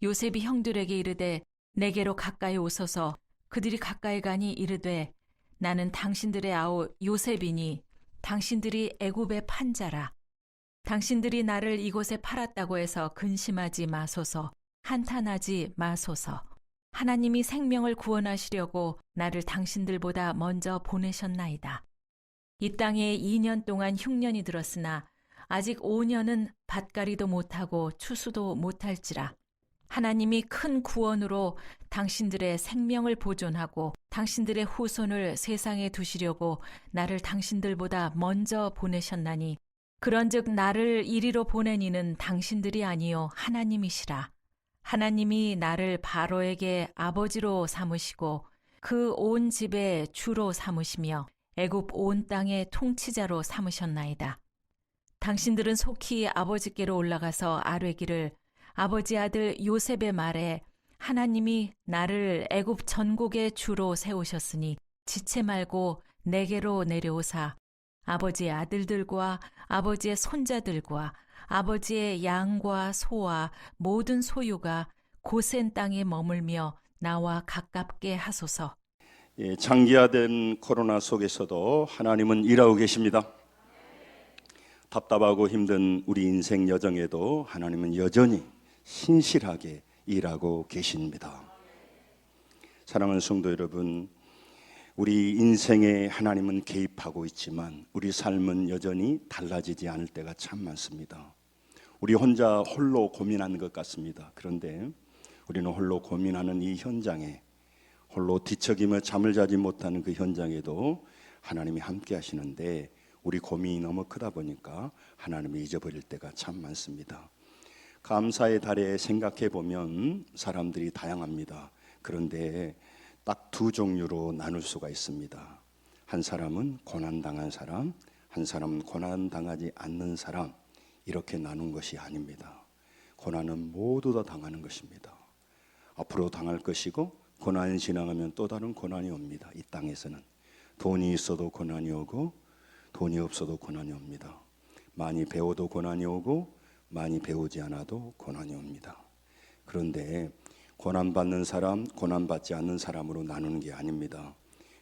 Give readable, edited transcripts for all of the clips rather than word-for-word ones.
요셉이 형들에게 이르되 내게로 가까이 오소서. 그들이 가까이 가니 이르되 나는 당신들의 아우 요셉이니 당신들이 애굽의 판자라. 당신들이 나를 이곳에 팔았다고 해서 근심하지 마소서. 한탄하지 마소서. 하나님이 생명을 구원하시려고 나를 당신들보다 먼저 보내셨나이다. 이 땅에 2년 동안 흉년이 들었으나 아직 5년은 밭갈이도 못하고 추수도 못할지라. 하나님이 큰 구원으로 당신들의 생명을 보존하고 당신들의 후손을 세상에 두시려고 나를 당신들보다 먼저 보내셨나니 그런즉 나를 이리로 보낸 이는 당신들이 아니요 하나님이시라. 하나님이 나를 바로에게 아버지로 삼으시고 그 온 집의 주로 삼으시며 애굽 온 땅의 통치자로 삼으셨나이다. 당신들은 속히 아버지께로 올라가서 아뢰기를 아버지 아들 요셉의 말에 하나님이 나를 애굽 전국의 주로 세우셨으니 지체 말고 내게로 내려오사 아버지의 아들들과 아버지의 손자들과 아버지의 양과 소와 모든 소유가 고센 땅에 머물며 나와 가깝게 하소서. 장기화된 코로나 속에서도 하나님은 일하고 계십니다. 답답하고 힘든 우리 인생 여정에도 하나님은 여전히 신실하게 일하고 계십니다. 사랑하는 성도 여러분, 우리 인생에 하나님은 개입하고 있지만 우리 삶은 여전히 달라지지 않을 때가 참 많습니다. 우리 혼자 홀로 고민하는 것 같습니다. 그런데 우리는 홀로 고민하는 이 현장에, 홀로 뒤척이며 잠을 자지 못하는 그 현장에도 하나님이 함께 하시는데 우리 고민이 너무 크다 보니까 하나님을 잊어버릴 때가 참 많습니다. 감사의 달에 생각해 보면 사람들이 다양합니다. 그런데 딱 두 종류로 나눌 수가 있습니다. 한 사람은 고난당한 사람, 한 사람은 고난당하지 않는 사람, 이렇게 나눈 것이 아닙니다. 고난은 모두 다 당하는 것입니다. 앞으로 당할 것이고 고난이 지나가면 또 다른 고난이 옵니다. 이 땅에서는 돈이 있어도 고난이 오고 돈이 없어도 고난이 옵니다. 많이 배워도 고난이 오고 많이 배우지 않아도 고난이 옵니다. 그런데 고난받는 사람, 고난받지 않는 사람으로 나누는 게 아닙니다.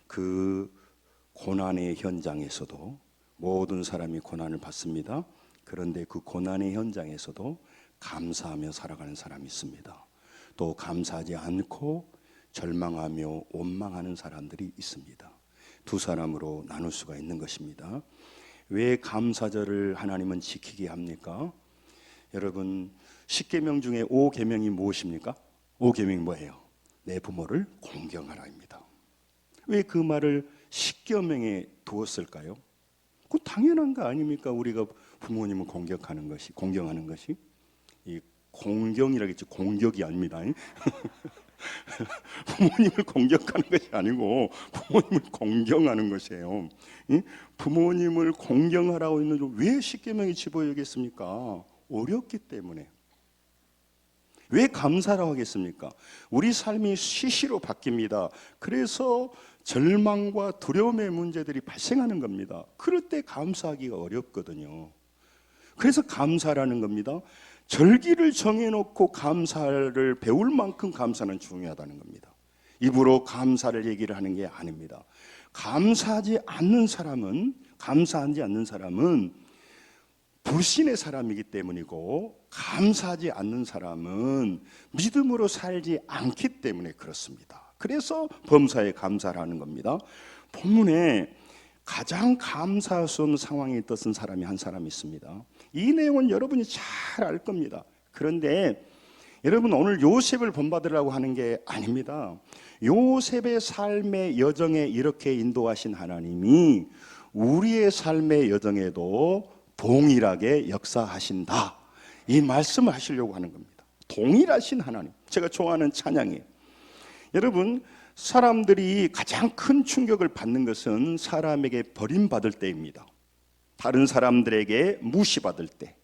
그 고난의 현장에서도 모든 사람이 고난을 받습니다. 그런데 그 고난의 현장에서도 감사하며 살아가는 사람이 있습니다. 또 감사하지 않고 절망하며 원망하는 사람들이 있습니다. 두 사람으로 나눌 수가 있는 것입니다. 왜 감사절을 하나님은 지키게 합니까? 여러분, 10계명 중에 5계명이 무엇입니까? 5계명이 뭐예요? 내 부모를 공경하라입니다. 왜 그 말을 10계명에 두었을까요? 그 당연한 거 아닙니까? 우리가 부모님을 공경하는 것이. 이 공경이라겠죠. 공격이 아닙니다. 부모님을 공격하는 것이 아니고 부모님을 공경하는 것이에요. 부모님을 공경하라고 했는데 왜 10계명이 집어야겠습니까? 어렵기 때문에. 왜 감사라고 하겠습니까? 우리 삶이 시시로 바뀝니다. 그래서 절망과 두려움의 문제들이 발생하는 겁니다. 그럴 때 감사하기가 어렵거든요. 그래서 감사라는 겁니다. 절기를 정해놓고 감사를 배울 만큼 감사는 중요하다는 겁니다. 입으로 감사를 얘기를 하는 게 아닙니다. 감사하지 않는 사람은 불신의 사람이기 때문이고, 감사하지 않는 사람은 믿음으로 살지 않기 때문에 그렇습니다. 그래서 범사에 감사를 하는 겁니다. 본문에 가장 감사할 수 없는 상황에 있었던 사람이 한 사람이 있습니다. 이 내용은 여러분이 잘 알 겁니다. 그런데 여러분, 오늘 요셉을 본받으라고 하는 게 아닙니다. 요셉의 삶의 여정에 이렇게 인도하신 하나님이 우리의 삶의 여정에도 동일하게 역사하신다, 이 말씀을 하시려고 하는 겁니다. 동일하신 하나님. 제가 좋아하는 찬양이에요. 여러분, 사람들이 가장 큰 충격을 받는 것은 사람에게 버림받을 때입니다. 다른 사람들에게 무시받을 때,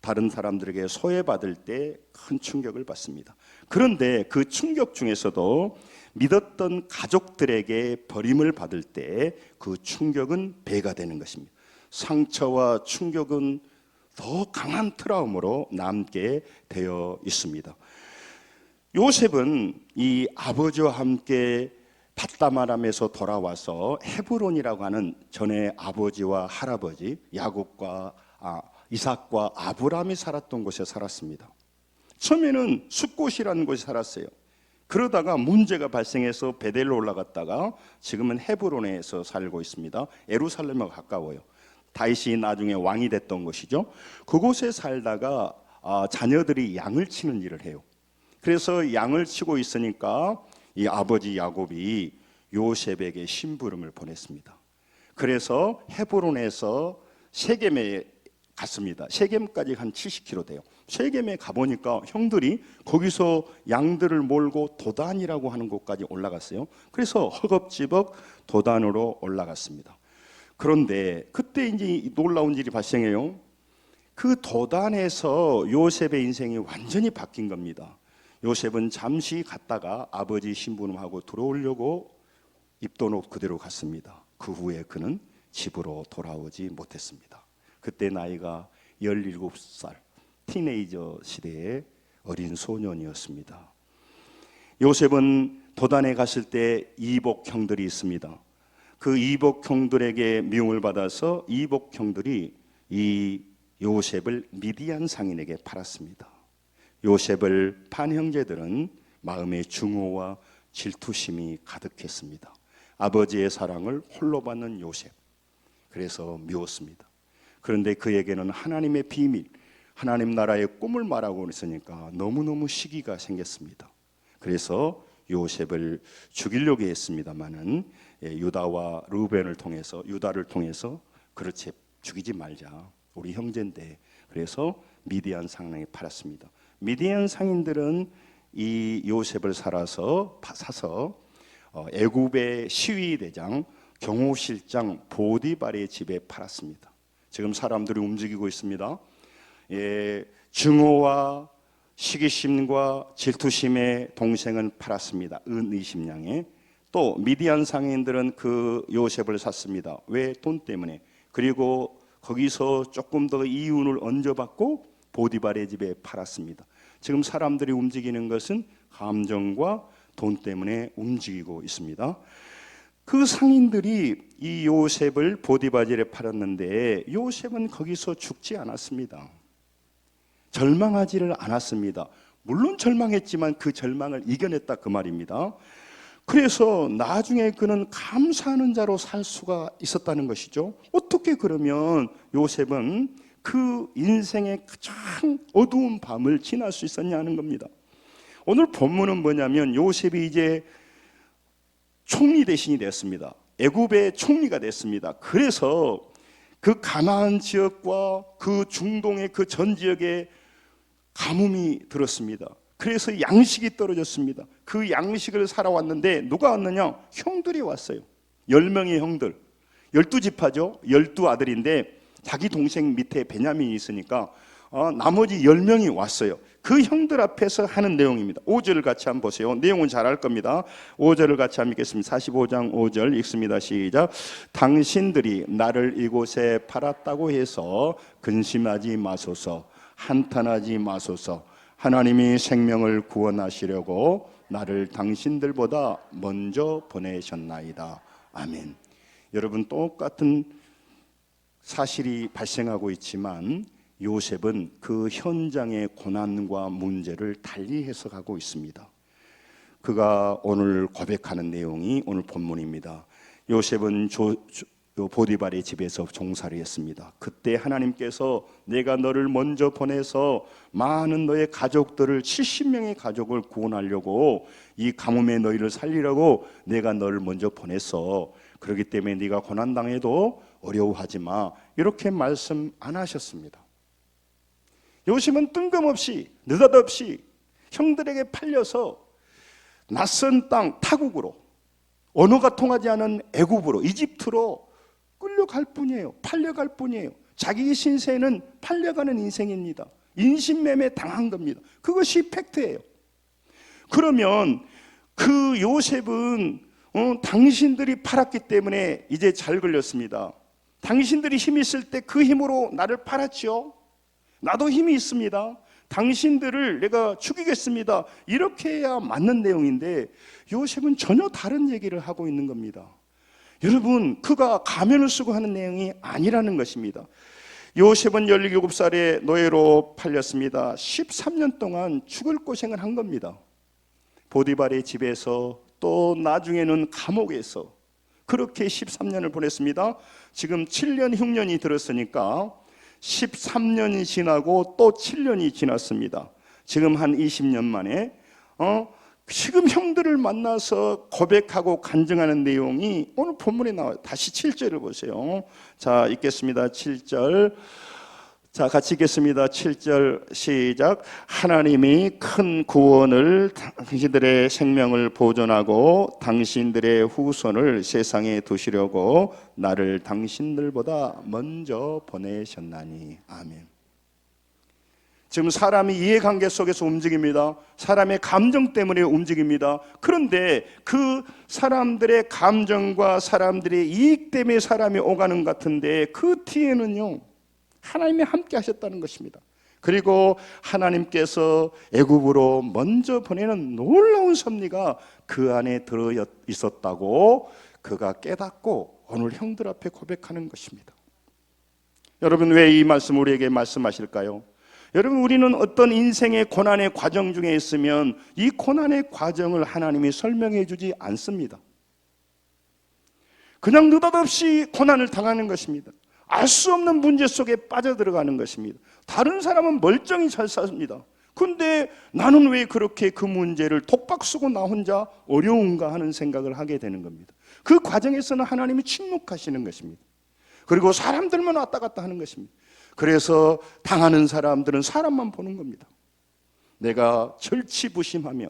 다른 사람들에게 소외받을 때 큰 충격을 받습니다. 그런데 그 충격 중에서도 믿었던 가족들에게 버림을 받을 때 그 충격은 배가 되는 것입니다. 상처와 충격은 더 강한 트라우마로 남게 되어 있습니다. 요셉은 이 아버지와 함께 밧다마람에서 돌아와서 헤브론이라고 하는 전에 아버지와 할아버지 야곱과 이삭과 아브라함이 살았던 곳에 살았습니다. 처음에는 숫곳이라는 곳에 살았어요. 그러다가 문제가 발생해서 베델로 올라갔다가 지금은 헤브론에서 살고 있습니다. 예루살렘과 가까워요. 다윗이 나중에 왕이 됐던 곳이죠. 그곳에 살다가 자녀들이 양을 치는 일을 해요. 그래서 양을 치고 있으니까 이 아버지 야곱이 요셉에게 심부름을 보냈습니다. 그래서 헤브론에서 세겜에 갔습니다. 세겜까지 한 70km 돼요. 세겜에 가보니까 형들이 거기서 양들을 몰고 도단이라고 하는 곳까지 올라갔어요. 그래서 허겁지겁 도단으로 올라갔습니다. 그런데 그때 이제 놀라운 일이 발생해요. 그 도단에서 요셉의 인생이 완전히 바뀐 겁니다. 요셉은 잠시 갔다가 아버지 심부름하고 들어오려고 입던 옷 그대로 갔습니다. 그 후에 그는 집으로 돌아오지 못했습니다. 그때 나이가 17살 티네이저 시대의 어린 소년이었습니다. 요셉은 도단에 갔을 때 이복 형들이 있습니다. 그 이복 형들에게 미움을 받아서 이복 형들이 이 요셉을 미디안 상인에게 팔았습니다. 요셉을 판 형제들은 마음의 증오와 질투심이 가득했습니다. 아버지의 사랑을 홀로 받는 요셉, 그래서 미웠습니다. 그런데 그에게는 하나님의 비밀, 하나님 나라의 꿈을 말하고 있으니까 너무너무 시기가 생겼습니다. 그래서 요셉을 죽이려고 했습니다마는 유다와 르우벤을 통해서, 유다를 통해서 그렇지 죽이지 말자, 우리 형제인데, 그래서 미디안 상인에게 팔았습니다. 미디안 상인들은 이 요셉을 사서 애굽의 시위대장 경호실장 보디발의 집에 팔았습니다. 지금 사람들이 움직이고 있습니다. 증오와 시기심과 질투심의 동생은 팔았습니다. 은 20냥에. 또 미디안 상인들은 그 요셉을 샀습니다. 왜? 돈 때문에. 그리고 거기서 조금 더 이윤을 얹어받고 보디발의 집에 팔았습니다. 지금 사람들이 움직이는 것은 감정과 돈 때문에 움직이고 있습니다. 그 상인들이 이 요셉을 보디발에 팔았는데 요셉은 거기서 죽지 않았습니다. 절망하지를 않았습니다. 물론 절망했지만 그 절망을 이겨냈다 그 말입니다. 그래서 나중에 그는 감사하는 자로 살 수가 있었다는 것이죠. 어떻게 그러면 요셉은 그 인생의 가장 어두운 밤을 지날 수 있었냐는 겁니다. 오늘 본문은 뭐냐면 요셉이 이제 총리 대신이 됐습니다. 애굽의 총리가 됐습니다. 그래서 그 가나안 지역과 그 중동의 그 전 지역에 가뭄이 들었습니다. 그래서 양식이 떨어졌습니다. 그 양식을 사러 왔는데 누가 왔느냐? 형들이 왔어요. 10명의 형들, 12지파죠. 12아들인데 자기 동생 밑에 베냐민이 있으니까 나머지 10명이 왔어요. 그 형들 앞에서 하는 내용입니다. 5절을 같이 한번 보세요. 내용은 잘 알 겁니다. 5절을 같이 한번 읽겠습니다. 45장 5절 읽습니다. 시작. 당신들이 나를 이곳에 팔았다고 해서 근심하지 마소서, 한탄하지 마소서. 하나님이 생명을 구원하시려고 나를 당신들보다 먼저 보내셨나이다. 아멘. 여러분, 똑같은 사실이 발생하고 있지만 요셉은 그 현장의 고난과 문제를 달리 해석하고 있습니다. 그가 오늘 고백하는 내용이 오늘 본문입니다. 요셉은 보디발의 집에서 종살이 했습니다. 그때 하나님께서 내가 너를 먼저 보내서 많은 너의 가족들을 70명의 가족을 구원하려고 이 가뭄에 너희를 살리려고 내가 너를 먼저 보냈어. 그렇기 때문에 네가 고난당해도 어려워하지 마. 이렇게 말씀 안 하셨습니다. 요셉은 뜬금없이 느닷없이 형들에게 팔려서 낯선 땅 타국으로, 언어가 통하지 않은 애굽으로, 이집트로 끌려갈 뿐이에요. 팔려갈 뿐이에요. 자기 신세는 팔려가는 인생입니다. 인신매매 당한 겁니다. 그것이 팩트예요. 그러면 그 요셉은 당신들이 팔았기 때문에 이제 잘 걸렸습니다. 당신들이 힘이 있을 때 그 힘으로 나를 팔았지요. 나도 힘이 있습니다. 당신들을 내가 죽이겠습니다. 이렇게 해야 맞는 내용인데 요셉은 전혀 다른 얘기를 하고 있는 겁니다. 여러분, 그가 가면을 쓰고 하는 내용이 아니라는 것입니다. 요셉은 17살에 노예로 팔렸습니다. 13년 동안 죽을 고생을 한 겁니다. 보디발의 집에서 또 나중에는 감옥에서 그렇게 13년을 보냈습니다. 지금 7년 흉년이 들었으니까 13년이 지나고 또 7년이 지났습니다. 지금 한 20년 만에 지금 형들을 만나서 고백하고 간증하는 내용이 오늘 본문에 나와요. 다시 7절을 보세요. 자, 읽겠습니다. 7절. 자, 같이 읽겠습니다. 7절 시작. 하나님이 큰 구원을 당신들의 생명을 보존하고 당신들의 후손을 세상에 두시려고 나를 당신들보다 먼저 보내셨나니. 아멘. 지금 사람이 이해관계 속에서 움직입니다. 사람의 감정 때문에 움직입니다. 그런데 그 사람들의 감정과 사람들의 이익 때문에 사람이 오가는 것 같은데 그 뒤에는요, 하나님이 함께 하셨다는 것입니다. 그리고 하나님께서 애굽으로 먼저 보내는 놀라운 섭리가 그 안에 들어 있었다고 그가 깨닫고 오늘 형들 앞에 고백하는 것입니다. 여러분, 왜 이 말씀 우리에게 말씀하실까요? 여러분, 우리는 어떤 인생의 고난의 과정 중에 있으면 이 고난의 과정을 하나님이 설명해 주지 않습니다. 그냥 느닷없이 고난을 당하는 것입니다. 알 수 없는 문제 속에 빠져들어가는 것입니다. 다른 사람은 멀쩡히 잘 삽니다. 근데 나는 왜 그렇게 그 문제를 독박 쓰고 나 혼자 어려운가 하는 생각을 하게 되는 겁니다. 그 과정에서는 하나님이 침묵하시는 것입니다. 그리고 사람들만 왔다 갔다 하는 것입니다. 그래서 당하는 사람들은 사람만 보는 겁니다. 내가 절치부심하며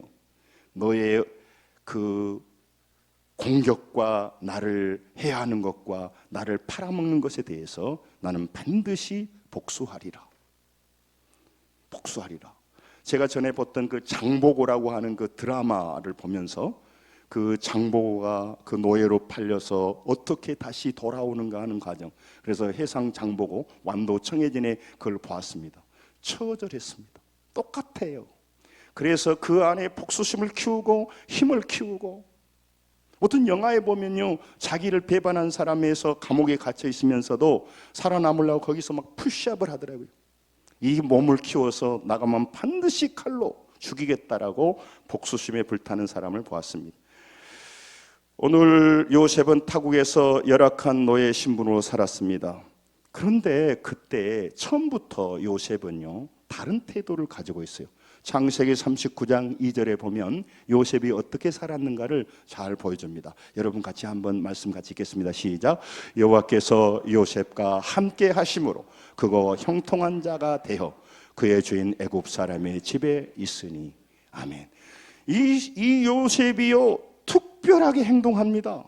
너의 그 공격과 나를 해야 하는 것과 나를 팔아먹는 것에 대해서 나는 반드시 복수하리라. 복수하리라. 제가 전에 봤던 그 장보고라고 하는 그 드라마를 보면서 그 장보고가 그 노예로 팔려서 어떻게 다시 돌아오는가 하는 과정, 그래서 해상 장보고 완도 청해진의 그걸 보았습니다. 처절했습니다. 똑같아요. 그래서 그 안에 복수심을 키우고 힘을 키우고, 어떤 영화에 보면요, 자기를 배반한 사람에서 감옥에 갇혀 있으면서도 살아남으려고 거기서 막 푸시업을 하더라고요. 이 몸을 키워서 나가면 반드시 칼로 죽이겠다라고 복수심에 불타는 사람을 보았습니다. 오늘 요셉은 타국에서 열악한 노예 신분으로 살았습니다. 그런데 그때 처음부터 요셉은요, 다른 태도를 가지고 있어요. 창세기 39장 2절에 보면 요셉이 어떻게 살았는가를 잘 보여줍니다. 여러분 같이 한번 말씀 같이 읽겠습니다. 시작. 여호와께서 요셉과 함께 하심으로 그가 형통한 자가 되어 그의 주인 애굽 사람의 집에 있으니. 아멘. 이 요셉이요, 특별하게 행동합니다.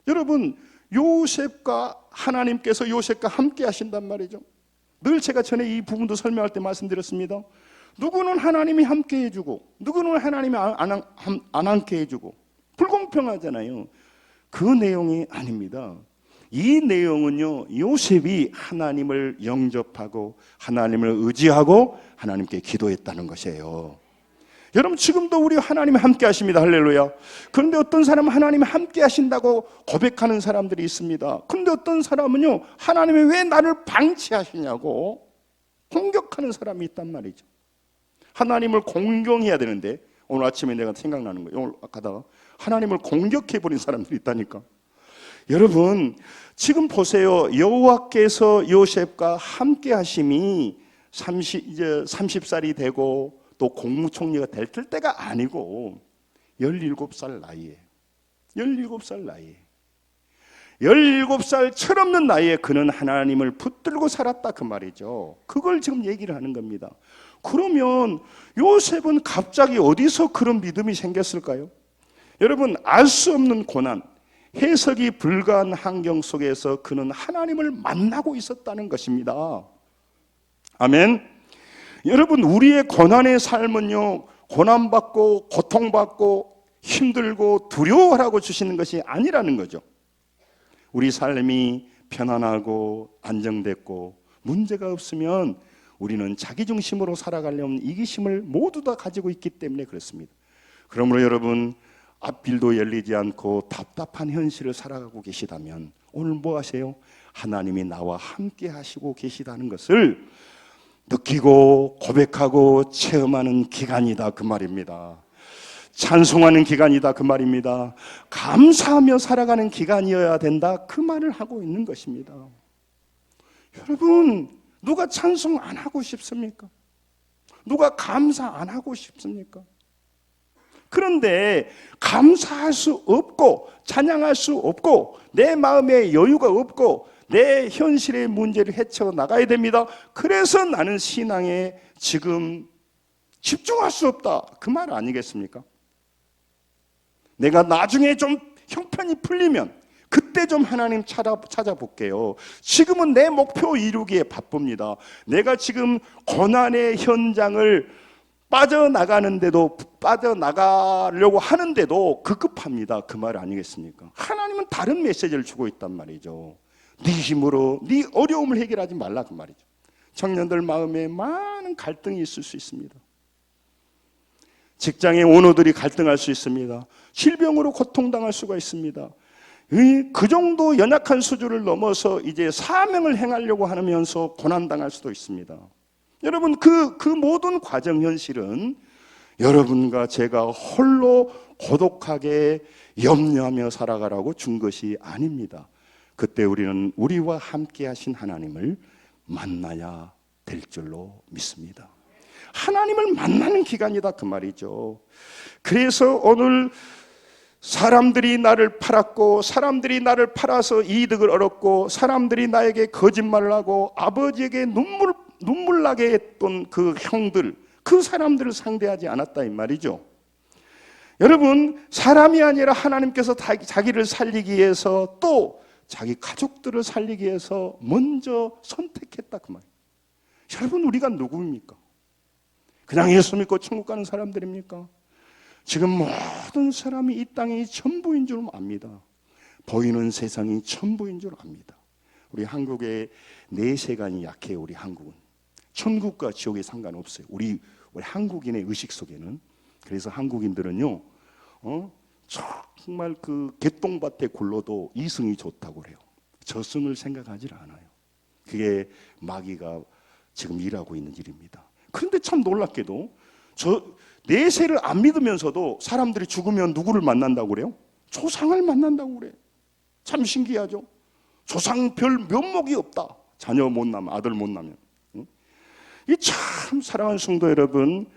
여러분, 요셉과 하나님께서 요셉과 함께 하신단 말이죠. 늘 제가 전에 이 부분도 설명할 때 말씀드렸습니다. 누구는 하나님이 함께 해주고 누구는 하나님이 안 함께 해주고 불공평하잖아요. 그 내용이 아닙니다. 이 내용은요, 요셉이 하나님을 영접하고 하나님을 의지하고 하나님께 기도했다는 것이에요. 여러분, 지금도 우리 하나님이 함께 하십니다. 할렐루야. 그런데 어떤 사람은 하나님이 함께 하신다고 고백하는 사람들이 있습니다. 그런데 어떤 사람은요, 하나님이 왜 나를 방치하시냐고 공격하는 사람이 있단 말이죠. 하나님을 공경해야 되는데 오늘 아침에 내가 생각나는 거예요. 오늘 가다가 하나님을 공격해버린 사람들이 있다니까. 여러분, 지금 보세요. 여호와께서 요셉과 함께 하심이 이제 30살이 되고 또 국무총리가 될 때가 아니고 17살 나이에 17살 철없는 나이에 그는 하나님을 붙들고 살았다, 그 말이죠. 그걸 지금 얘기를 하는 겁니다. 그러면 요셉은 갑자기 어디서 그런 믿음이 생겼을까요? 여러분, 알 수 없는 고난, 해석이 불가한 환경 속에서 그는 하나님을 만나고 있었다는 것입니다. 아멘. 여러분, 우리의 고난의 삶은요, 고난받고 고통받고 힘들고 두려워하라고 주시는 것이 아니라는 거죠. 우리 삶이 편안하고 안정됐고 문제가 없으면 우리는 자기중심으로 살아가려면 이기심을 모두 다 가지고 있기 때문에 그렇습니다. 그러므로 여러분, 앞길도 열리지 않고 답답한 현실을 살아가고 계시다면 오늘 뭐 하세요? 하나님이 나와 함께 하시고 계시다는 것을 느끼고 고백하고 체험하는 기간이다 그 말입니다. 찬송하는 기간이다 그 말입니다. 감사하며 살아가는 기간이어야 된다 그 말을 하고 있는 것입니다. 여러분, 누가 찬송 안 하고 싶습니까? 누가 감사 안 하고 싶습니까? 그런데 감사할 수 없고 찬양할 수 없고 내 마음에 여유가 없고 내 현실의 문제를 헤쳐나가야 됩니다. 그래서 나는 신앙에 지금 집중할 수 없다 그 말 아니겠습니까? 내가 나중에 좀 형편이 풀리면 그때 좀 하나님 찾아볼게요. 지금은 내 목표 이루기에 바쁩니다. 내가 지금 고난의 현장을 빠져나가려고 하는데도 급급합니다. 그 말 아니겠습니까? 하나님은 다른 메시지를 주고 있단 말이죠. 네 힘으로 네 어려움을 해결하지 말라 그 말이죠. 청년들 마음에 많은 갈등이 있을 수 있습니다. 직장의 오너들이 갈등할 수 있습니다. 질병으로 고통당할 수가 있습니다. 그 정도 연약한 수준을 넘어서 이제 사명을 행하려고 하면서 고난당할 수도 있습니다. 여러분, 그 모든 과정 현실은 여러분과 제가 홀로 고독하게 염려하며 살아가라고 준 것이 아닙니다. 그때 우리는 우리와 함께 하신 하나님을 만나야 될 줄로 믿습니다. 하나님을 만나는 기간이다 그 말이죠. 그래서 오늘 사람들이 나를 팔았고 사람들이 나를 팔아서 이득을 얻었고 사람들이 나에게 거짓말을 하고 아버지에게 눈물 나게 했던 그 형들, 그 사람들을 상대하지 않았다 이 말이죠. 여러분, 사람이 아니라 하나님께서 자기를 살리기 위해서 또 자기 가족들을 살리기 위해서 먼저 선택했다 그 말이에요. 여러분, 우리가 누구입니까? 그냥 예수 믿고 천국 가는 사람들입니까? 지금 모든 사람이 이 땅이 전부인 줄 압니다. 보이는 세상이 전부인 줄 압니다. 우리 한국의 내세관이 약해요. 우리 한국은 천국과 지옥에 상관없어요. 우리 한국인의 의식 속에는. 그래서 한국인들은요, 정말 그 개똥밭에 굴러도 이승이 좋다고 그래요. 저승을 생각하지 않아요. 그게 마귀가 지금 일하고 있는 일입니다. 그런데 참 놀랍게도 내세를 안 믿으면서도 사람들이 죽으면 누구를 만난다고 그래요? 조상을 만난다고 그래요. 참 신기하죠? 조상 별 면목이 없다. 자녀 못 나면, 아들 못 나면. 이 참 사랑하는 성도 여러분,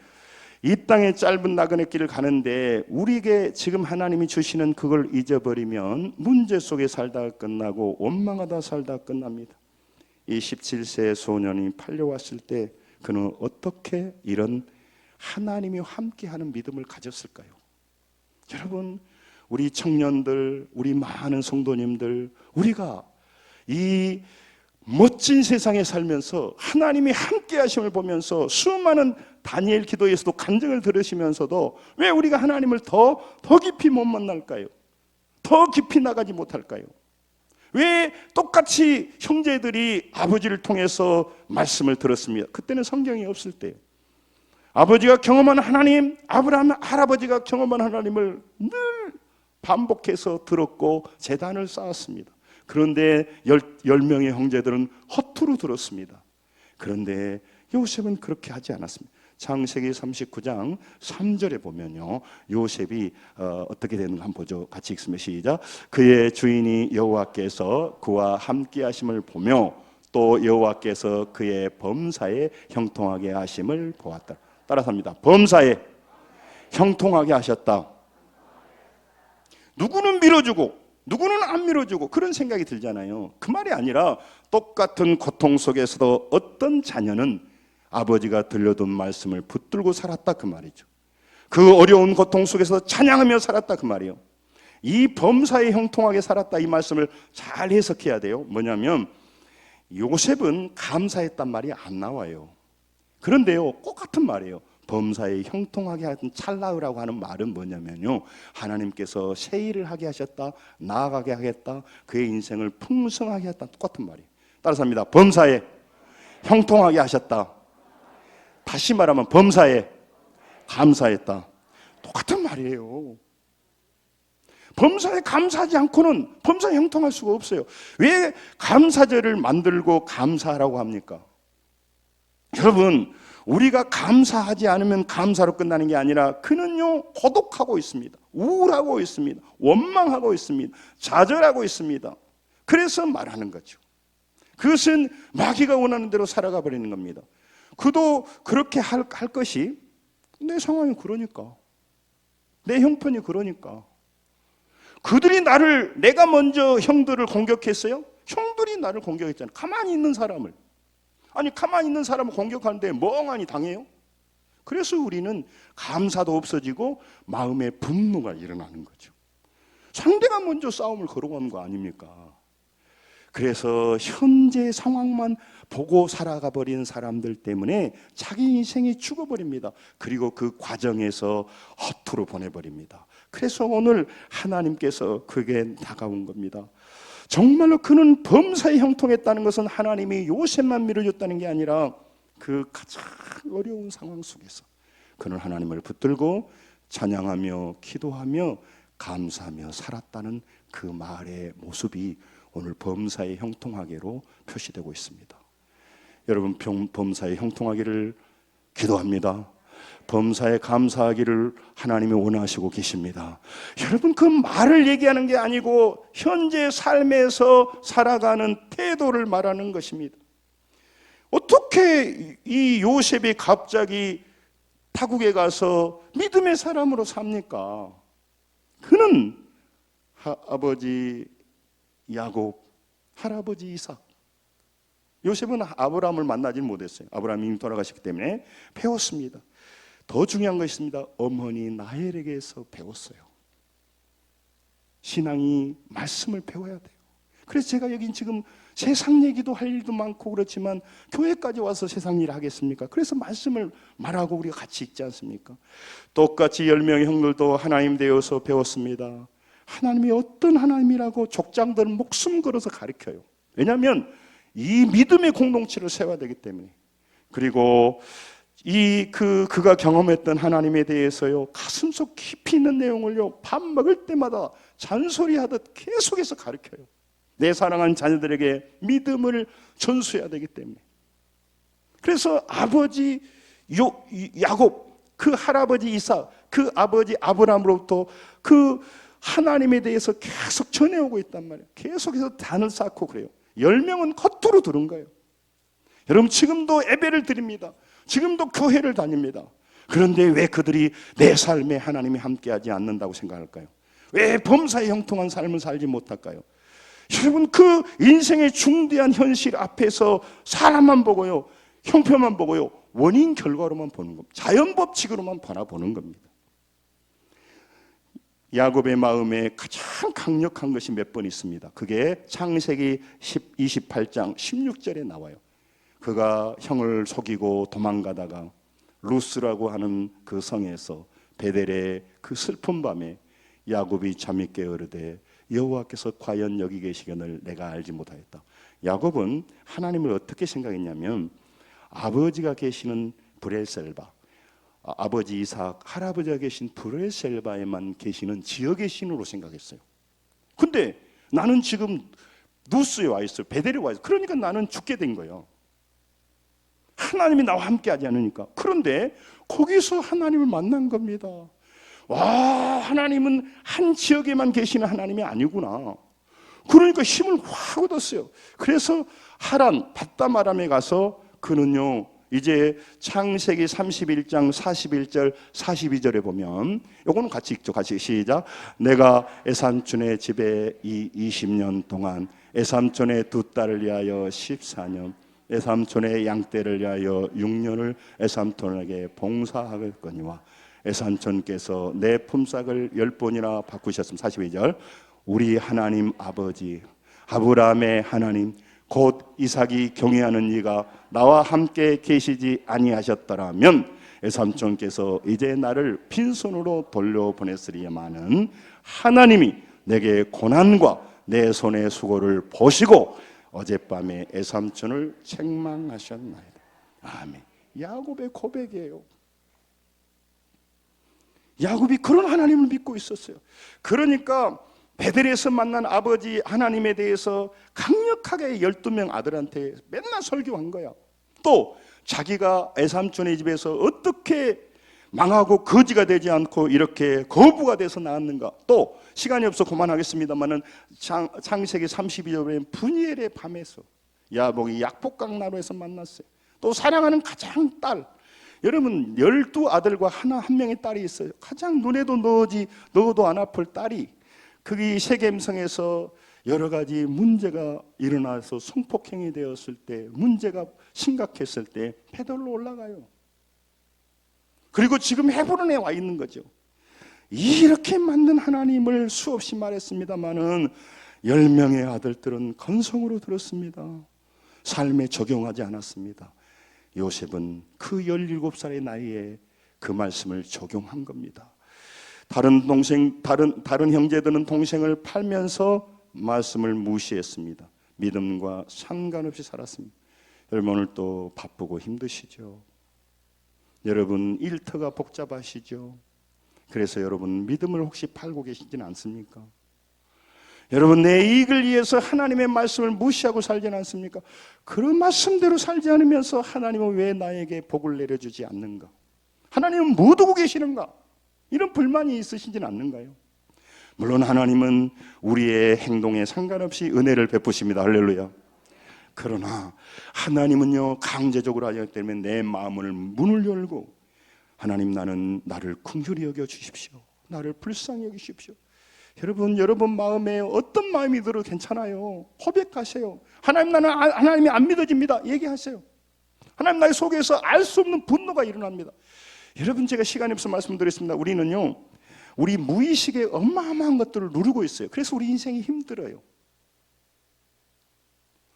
이 땅의 짧은 나그네 길을 가는데 우리에게 지금 하나님이 주시는 그걸 잊어버리면 문제 속에 살다가 끝나고 원망하다 살다가 끝납니다. 이 17세 소년이 팔려왔을 때 그는 어떻게 이런 하나님이 함께하는 믿음을 가졌을까요? 여러분, 우리 청년들, 우리 많은 성도님들, 우리가 이 멋진 세상에 살면서 하나님이 함께하심을 보면서 수많은 다니엘 기도에서도 간증을 들으시면서도 왜 우리가 하나님을 더 깊이 못 만날까요? 더 깊이 나가지 못할까요? 왜 똑같이 형제들이 아버지를 통해서 말씀을 들었습니다. 그때는 성경이 없을 때요. 아버지가 경험한 하나님, 아브라함 할아버지가 경험한 하나님을 늘 반복해서 들었고 제단을 쌓았습니다. 그런데 10명의 형제들은 허투루 들었습니다. 그런데 요셉은 그렇게 하지 않았습니다. 창세기 39장 3절에 보면요, 요셉이 어떻게 되는가 한번 보죠. 같이 읽습니다. 시작. 그의 주인이 여호와께서 그와 함께 하심을 보며 또 여호와께서 그의 범사에 형통하게 하심을 보았다. 따라서 합니다. 범사에 형통하게 하셨다. 누구는 밀어주고 누구는 안 밀어주고 그런 생각이 들잖아요. 그 말이 아니라 똑같은 고통 속에서도 어떤 자녀는 아버지가 들려둔 말씀을 붙들고 살았다 그 말이죠. 그 어려운 고통 속에서 찬양하며 살았다 그 말이에요. 이 범사에 형통하게 살았다 이 말씀을 잘 해석해야 돼요. 뭐냐면 요셉은 감사했단 말이 안 나와요. 그런데요, 똑같은 말이에요. 범사에 형통하게 하던 찰나으라고 하는 말은 뭐냐면요, 하나님께서 새 일을 하게 하셨다, 나아가게 하겠다, 그의 인생을 풍성하게 했다, 똑같은 말이에요. 따라서 합니다. 범사에 형통하게 하셨다. 다시 말하면 범사에 감사했다. 똑같은 말이에요. 범사에 감사하지 않고는 범사에 형통할 수가 없어요. 왜 감사절을 만들고 감사라고 합니까? 여러분, 우리가 감사하지 않으면 감사로 끝나는 게 아니라 그는요 고독하고 있습니다. 우울하고 있습니다. 원망하고 있습니다. 좌절하고 있습니다. 그래서 말하는 거죠. 그것은 마귀가 원하는 대로 살아가 버리는 겁니다. 그도 그렇게 할 것이 내 상황이 그러니까, 내 형편이 그러니까. 그들이 내가 먼저 형들을 공격했어요? 형들이 나를 공격했잖아요. 가만히 있는 사람을. 아니, 가만히 있는 사람을 공격하는데 멍하니 당해요? 그래서 우리는 감사도 없어지고 마음의 분노가 일어나는 거죠. 상대가 먼저 싸움을 걸어간 거 아닙니까? 그래서 현재 상황만 보고 살아가 버린 사람들 때문에 자기 인생이 죽어버립니다. 그리고 그 과정에서 허투루 보내버립니다. 그래서 오늘 하나님께서 그게 다가온 겁니다. 정말로 그는 범사에 형통했다는 것은 하나님이 요셉만 밀어줬다는 게 아니라 그 가장 어려운 상황 속에서 그는 하나님을 붙들고 찬양하며 기도하며 감사하며 살았다는 그 말의 모습이 오늘 범사에 형통하기로 표시되고 있습니다. 여러분, 범사에 형통하기를 기도합니다. 범사에 감사하기를 하나님이 원하시고 계십니다. 여러분, 그 말을 얘기하는 게 아니고 현재 삶에서 살아가는 태도를 말하는 것입니다. 어떻게 이 요셉이 갑자기 타국에 가서 믿음의 사람으로 삽니까? 그는 아버지 야곱, 할아버지 이삭. 요셉은 아브라함을 만나지 못했어요. 아브라함이 이미 돌아가셨기 때문에 배웠습니다. 더 중요한 것이 있습니다. 어머니 나엘에게서 배웠어요. 신앙이 말씀을 배워야 돼요. 그래서 제가 여긴 지금 세상 얘기도 할 일도 많고 그렇지만 교회까지 와서 세상 일 하겠습니까? 그래서 말씀을 말하고 우리가 같이 읽지 않습니까? 똑같이 10명의 형들도 하나님 되어서 배웠습니다. 하나님이 어떤 하나님이라고 족장들은 목숨 걸어서 가르쳐요. 왜냐하면 이 믿음의 공동체를 세워야 되기 때문에. 그리고 그가 경험했던 하나님에 대해서요 가슴속 깊이 있는 내용을요 밥 먹을 때마다 잔소리하듯 계속해서 가르쳐요. 내 사랑하는 자녀들에게 믿음을 전수해야 되기 때문에. 그래서 아버지 야곱, 그 할아버지 이삭, 그 아버지 아브라함으로부터 그 하나님에 대해서 계속 전해오고 있단 말이에요. 계속해서 단을 쌓고 그래요. 10명은 겉으로 들은 거예요. 여러분, 지금도 예배를 드립니다. 지금도 교회를 다닙니다. 그런데 왜 그들이 내 삶에 하나님이 함께하지 않는다고 생각할까요? 왜 범사에 형통한 삶을 살지 못할까요? 여러분, 그 인생의 중대한 현실 앞에서 사람만 보고요, 형편만 보고요, 원인 결과로만 보는 겁니다. 자연법칙으로만 바라보는 겁니다. 야곱의 마음에 가장 강력한 것이 몇 번 있습니다. 그게 창세기 28장 16절에 나와요. 그가 형을 속이고 도망가다가 루스라고 하는 그 성에서 베델의 그 슬픈 밤에 야곱이 잠이 깨어르되 여호와께서 과연 여기 계시거늘 내가 알지 못하였다. 야곱은 하나님을 어떻게 생각했냐면 아버지가 계시는 브레셀바, 아버지 이삭, 할아버지가 계신 브레셀바에만 계시는 지역의 신으로 생각했어요. 근데 나는 지금 루스에 와 있어요. 베델에 와 있어요. 그러니까 나는 죽게 된 거예요. 하나님이 나와 함께 하지 않으니까. 그런데 거기서 하나님을 만난 겁니다. 와, 하나님은 한 지역에만 계시는 하나님이 아니구나. 그러니까 힘을 확 얻었어요. 그래서 하란, 밧다마람에 가서 그는요 이제 창세기 31장 41절 42절에 보면 요거는 같이 읽죠. 같이 시작. 내가 에삼촌의 집에 이 20년 동안 에삼촌의 두 딸을 위하여 14년, 에삼촌의 양떼를 위하여 6년을 에삼촌에게 봉사하겠거니와 에삼촌께서 내 품삯을 10번이나 바꾸셨음. 42절. 우리 하나님 아버지 아브라함의 하나님 곧 이삭이 경외하는 이가 나와 함께 계시지 아니하셨더라면 에삼촌께서 이제 나를 빈손으로 돌려보냈으리야마는 하나님이 내게 고난과 내 손의 수고를 보시고 어젯밤에 에삼촌을 책망하셨나이다. 아멘. 야곱의 고백이에요. 야곱이 그런 하나님을 믿고 있었어요. 그러니까 베델에서 만난 아버지 하나님에 대해서 강력하게 12명 아들한테 맨날 설교한 거야. 또 자기가 애삼촌의 집에서 어떻게 망하고 거지가 되지 않고 이렇게 거부가 돼서 나왔는가. 또 시간이 없어 그만하겠습니다만은 창세기 32절에 분이엘의 밤에서 야복이 약복강나루에서 만났어요. 또 사랑하는 가장 딸, 여러분 12아들과 한 명의 딸이 있어요. 가장 눈에도 넣어도 안 아플 딸이 거기 세겜성에서 여러 가지 문제가 일어나서 성폭행이 되었을 때, 문제가 심각했을 때 베들로 올라가요. 그리고 지금 헤브론에 와 있는 거죠. 이렇게 만든 하나님을 수없이 말했습니다마는 10명의 아들들은 건성으로 들었습니다. 삶에 적용하지 않았습니다. 요셉은 그 17살의 나이에 그 말씀을 적용한 겁니다. 다른 형제들은 동생을 팔면서 말씀을 무시했습니다. 믿음과 상관없이 살았습니다. 여러분 오늘 또 바쁘고 힘드시죠? 여러분 일터가 복잡하시죠? 그래서 여러분 믿음을 혹시 팔고 계시지는 않습니까? 여러분 내 이익을 위해서 하나님의 말씀을 무시하고 살지는 않습니까? 그런 말씀대로 살지 않으면서 하나님은 왜 나에게 복을 내려주지 않는가? 하나님은 뭐 두고 계시는가? 이런 불만이 있으시지는 않는가요? 물론 하나님은 우리의 행동에 상관없이 은혜를 베푸십니다. 할렐루야. 그러나 하나님은요 강제적으로 하기 때문에 내 마음을 문을 열고 하나님 나를 긍휼히 여겨 주십시오. 나를 불쌍히 여기십시오. 여러분 마음에 어떤 마음이 들어도 괜찮아요. 고백하세요. 하나님 나는 하나님이 안 믿어집니다. 얘기하세요. 하나님 나의 속에서 알 수 없는 분노가 일어납니다. 여러분 제가 시간이 없어 말씀드렸습니다. 우리는요 우리 무의식에 어마어마한 것들을 누르고 있어요. 그래서 우리 인생이 힘들어요.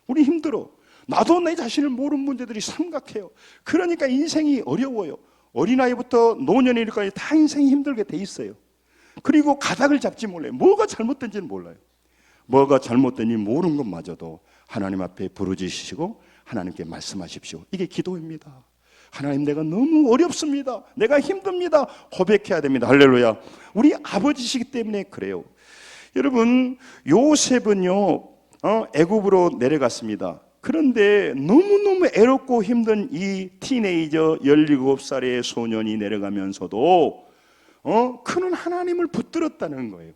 우리 힘들어. 나도 내 자신을 모르는 문제들이 심각해요. 그러니까 인생이 어려워요. 어린아이부터 노년에 이르기까지 다 인생이 힘들게 돼 있어요. 그리고 가닥을 잡지 몰라요. 뭐가 잘못된지는 몰라요. 뭐가 잘못된지 모르는 것마저도 하나님 앞에 부르짖으시고 하나님께 말씀하십시오. 이게 기도입니다. 하나님 내가 너무 어렵습니다. 내가 힘듭니다. 고백해야 됩니다. 할렐루야. 우리 아버지시기 때문에 그래요. 여러분 요셉은요 애굽으로 내려갔습니다. 그런데 너무너무 애롭고 힘든 이 티네이저 17살의 소년이 내려가면서도 그는 하나님을 붙들었다는 거예요.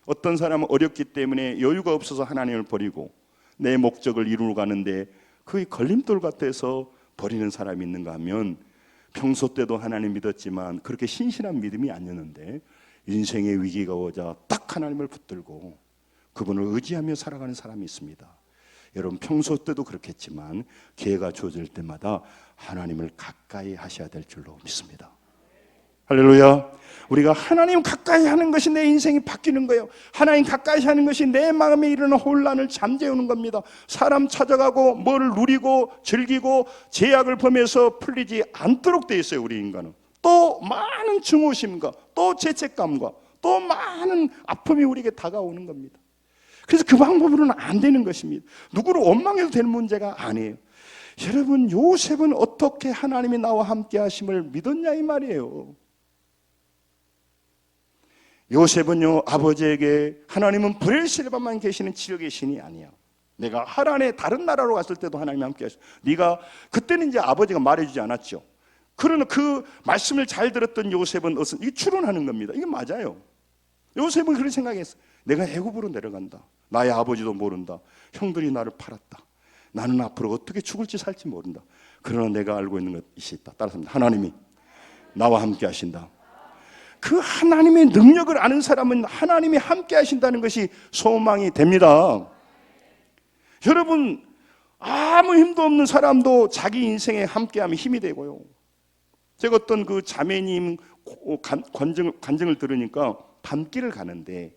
어떤 사람은 어렵기 때문에 여유가 없어서 하나님을 버리고 내 목적을 이루러 가는데 그게 걸림돌 같아서 버리는 사람이 있는가 하면 평소 때도 하나님 믿었지만 그렇게 신실한 믿음이 아니었는데 인생의 위기가 오자 딱 하나님을 붙들고 그분을 의지하며 살아가는 사람이 있습니다. 여러분 평소 때도 그렇겠지만 기회가 주어질 때마다 하나님을 가까이 하셔야 될 줄로 믿습니다. 할렐루야. 우리가 하나님 가까이 하는 것이 내 인생이 바뀌는 거예요. 하나님 가까이 하는 것이 내 마음에 이르는 혼란을 잠재우는 겁니다. 사람 찾아가고 뭘 누리고 즐기고 제약을 범해서 풀리지 않도록 되어 있어요. 우리 인간은 또 많은 증오심과 또 죄책감과 또 많은 아픔이 우리에게 다가오는 겁니다. 그래서 그 방법으로는 안 되는 것입니다. 누구를 원망해도 되는 문제가 아니에요. 여러분 요셉은 어떻게 하나님이 나와 함께 하심을 믿었냐 이 말이에요. 요셉은요 아버지에게 하나님은 브엘세바만 계시는 지역의 신이 아니야. 내가 하란에 다른 나라로 갔을 때도 하나님이 함께 하셔. 네가 그때는 이제 아버지가 말해주지 않았죠. 그러나 그 말씀을 잘 들었던 요셉은 이 추론하는 겁니다. 이게 맞아요. 요셉은 그런 생각했어. 내가 애굽으로 내려간다. 나의 아버지도 모른다. 형들이 나를 팔았다. 나는 앞으로 어떻게 죽을지 살지 모른다. 그러나 내가 알고 있는 것이 있다. 따라서 하나님이 나와 함께 하신다. 그 하나님의 능력을 아는 사람은 하나님이 함께 하신다는 것이 소망이 됩니다. 여러분 아무 힘도 없는 사람도 자기 인생에 함께하면 힘이 되고요. 제가 어떤 그 자매님 관증을 들으니까 밤길을 가는데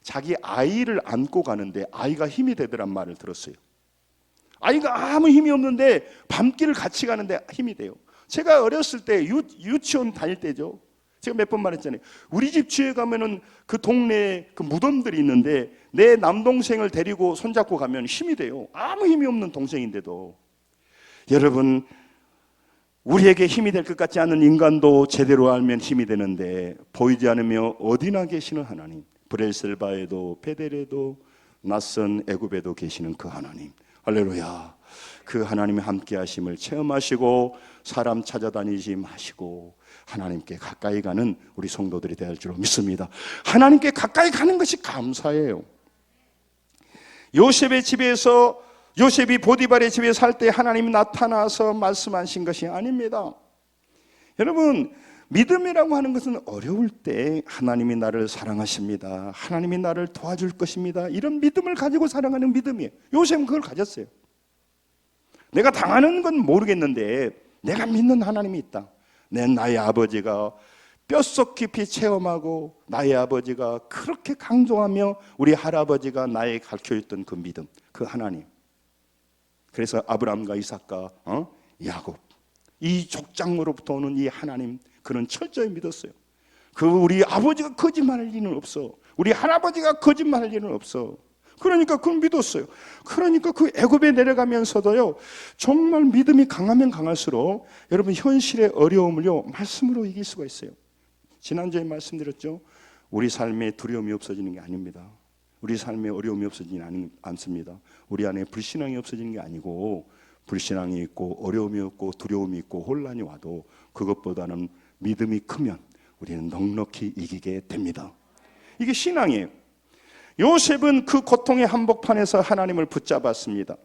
자기 아이를 안고 가는데 아이가 힘이 되더란 말을 들었어요. 아이가 아무 힘이 없는데 밤길을 같이 가는데 힘이 돼요. 제가 어렸을 때 유치원 다닐 때죠. 제가 몇 번 말했잖아요. 우리 집 주에 가면은 그 동네에 그 무덤들이 있는데 내 남동생을 데리고 손잡고 가면 힘이 돼요. 아무 힘이 없는 동생인데도. 여러분 우리에게 힘이 될 것 같지 않은 인간도 제대로 알면 힘이 되는데 보이지 않으며 어디나 계시는 하나님, 브레셀바에도 베델에도 낯선 애굽에도 계시는 그 하나님, 할렐루야. 그 하나님의 함께 하심을 체험하시고 사람 찾아다니지 마시고 하나님께 가까이 가는 우리 성도들이 될 줄 믿습니다. 하나님께 가까이 가는 것이 감사예요. 요셉의 집에서, 요셉이 보디발의 집에 살 때 하나님이 나타나서 말씀하신 것이 아닙니다. 여러분, 믿음이라고 하는 것은 어려울 때 하나님이 나를 사랑하십니다, 하나님이 나를 도와줄 것입니다, 이런 믿음을 가지고 살아가는 믿음이에요. 요셉은 그걸 가졌어요. 내가 당하는 건 모르겠는데 내가 믿는 하나님이 있다. 나의 아버지가 뼛속 깊이 체험하고 나의 아버지가 그렇게 강조하며 우리 할아버지가 나에게 가르쳐줬던 그 믿음, 그 하나님. 그래서 아브라함과 이삭과 야곱, 이 족장으로부터 오는 이 하나님, 그는 철저히 믿었어요. 그 우리 아버지가 거짓말할 리는 없어, 우리 할아버지가 거짓말할 리는 없어. 그러니까 그걸 믿었어요. 그러니까 그 애굽에 내려가면서도요, 정말 믿음이 강하면 강할수록 여러분 현실의 어려움을요 말씀으로 이길 수가 있어요. 지난주에 말씀드렸죠. 우리 삶에 두려움이 없어지는 게 아닙니다. 우리 삶에 어려움이 없어지지 않습니다. 우리 안에 불신앙이 없어지는 게 아니고, 불신앙이 있고 어려움이 없고 두려움이 있고 혼란이 와도 그것보다는 믿음이 크면 우리는 넉넉히 이기게 됩니다. 이게 신앙이에요. 요셉은 그 고통의 한복판에서 하나님을 붙잡았습니다.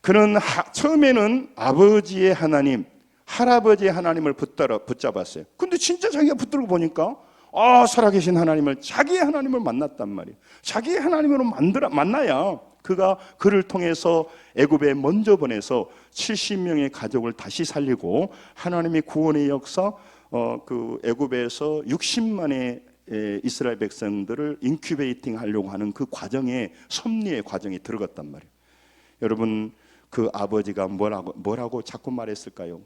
그는 처음에는 아버지의 하나님, 할아버지의 하나님을 붙잡았어요. 근데 진짜 자기가 붙들고 보니까 살아계신 하나님을, 자기의 하나님을 만났단 말이에요. 자기의 하나님으로 만나야 그가 그를 통해서 애굽에 먼저 보내서 70명의 가족을 다시 살리고 하나님의 구원의 역사, 그 애굽에서 60만의 이스라엘 백성들을 인큐베이팅 하려고 하는 그 과정에, 섭리의 과정에 들어갔단 말이에요. 여러분, 그 아버지가 뭐라고 자꾸 말했을까요?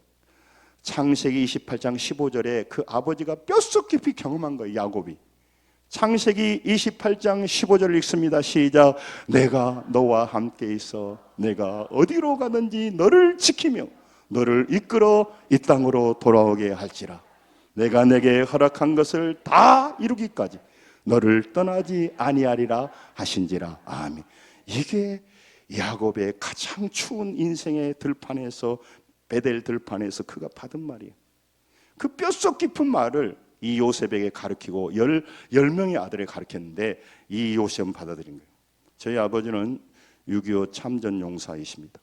창세기 28장 15절에 그 아버지가 뼛속 깊이 경험한 거예요, 야곱이. 창세기 28장 15절을 읽습니다. 시작. 내가 너와 함께 있어 내가 어디로 가든지 너를 지키며 너를 이끌어 이 땅으로 돌아오게 할지라. 내가 내게 허락한 것을 다 이루기까지 너를 떠나지 아니하리라 하신지라. 아멘. 이게 야곱의 가장 추운 인생의 들판에서, 베델 들판에서 그가 받은 말이에요. 그 뼛속 깊은 말을 이 요셉에게 가르치고 10명의 아들에 가르쳤는데 이 요셉은 받아들인 거예요. 저희 아버지는 6.25 참전용사이십니다.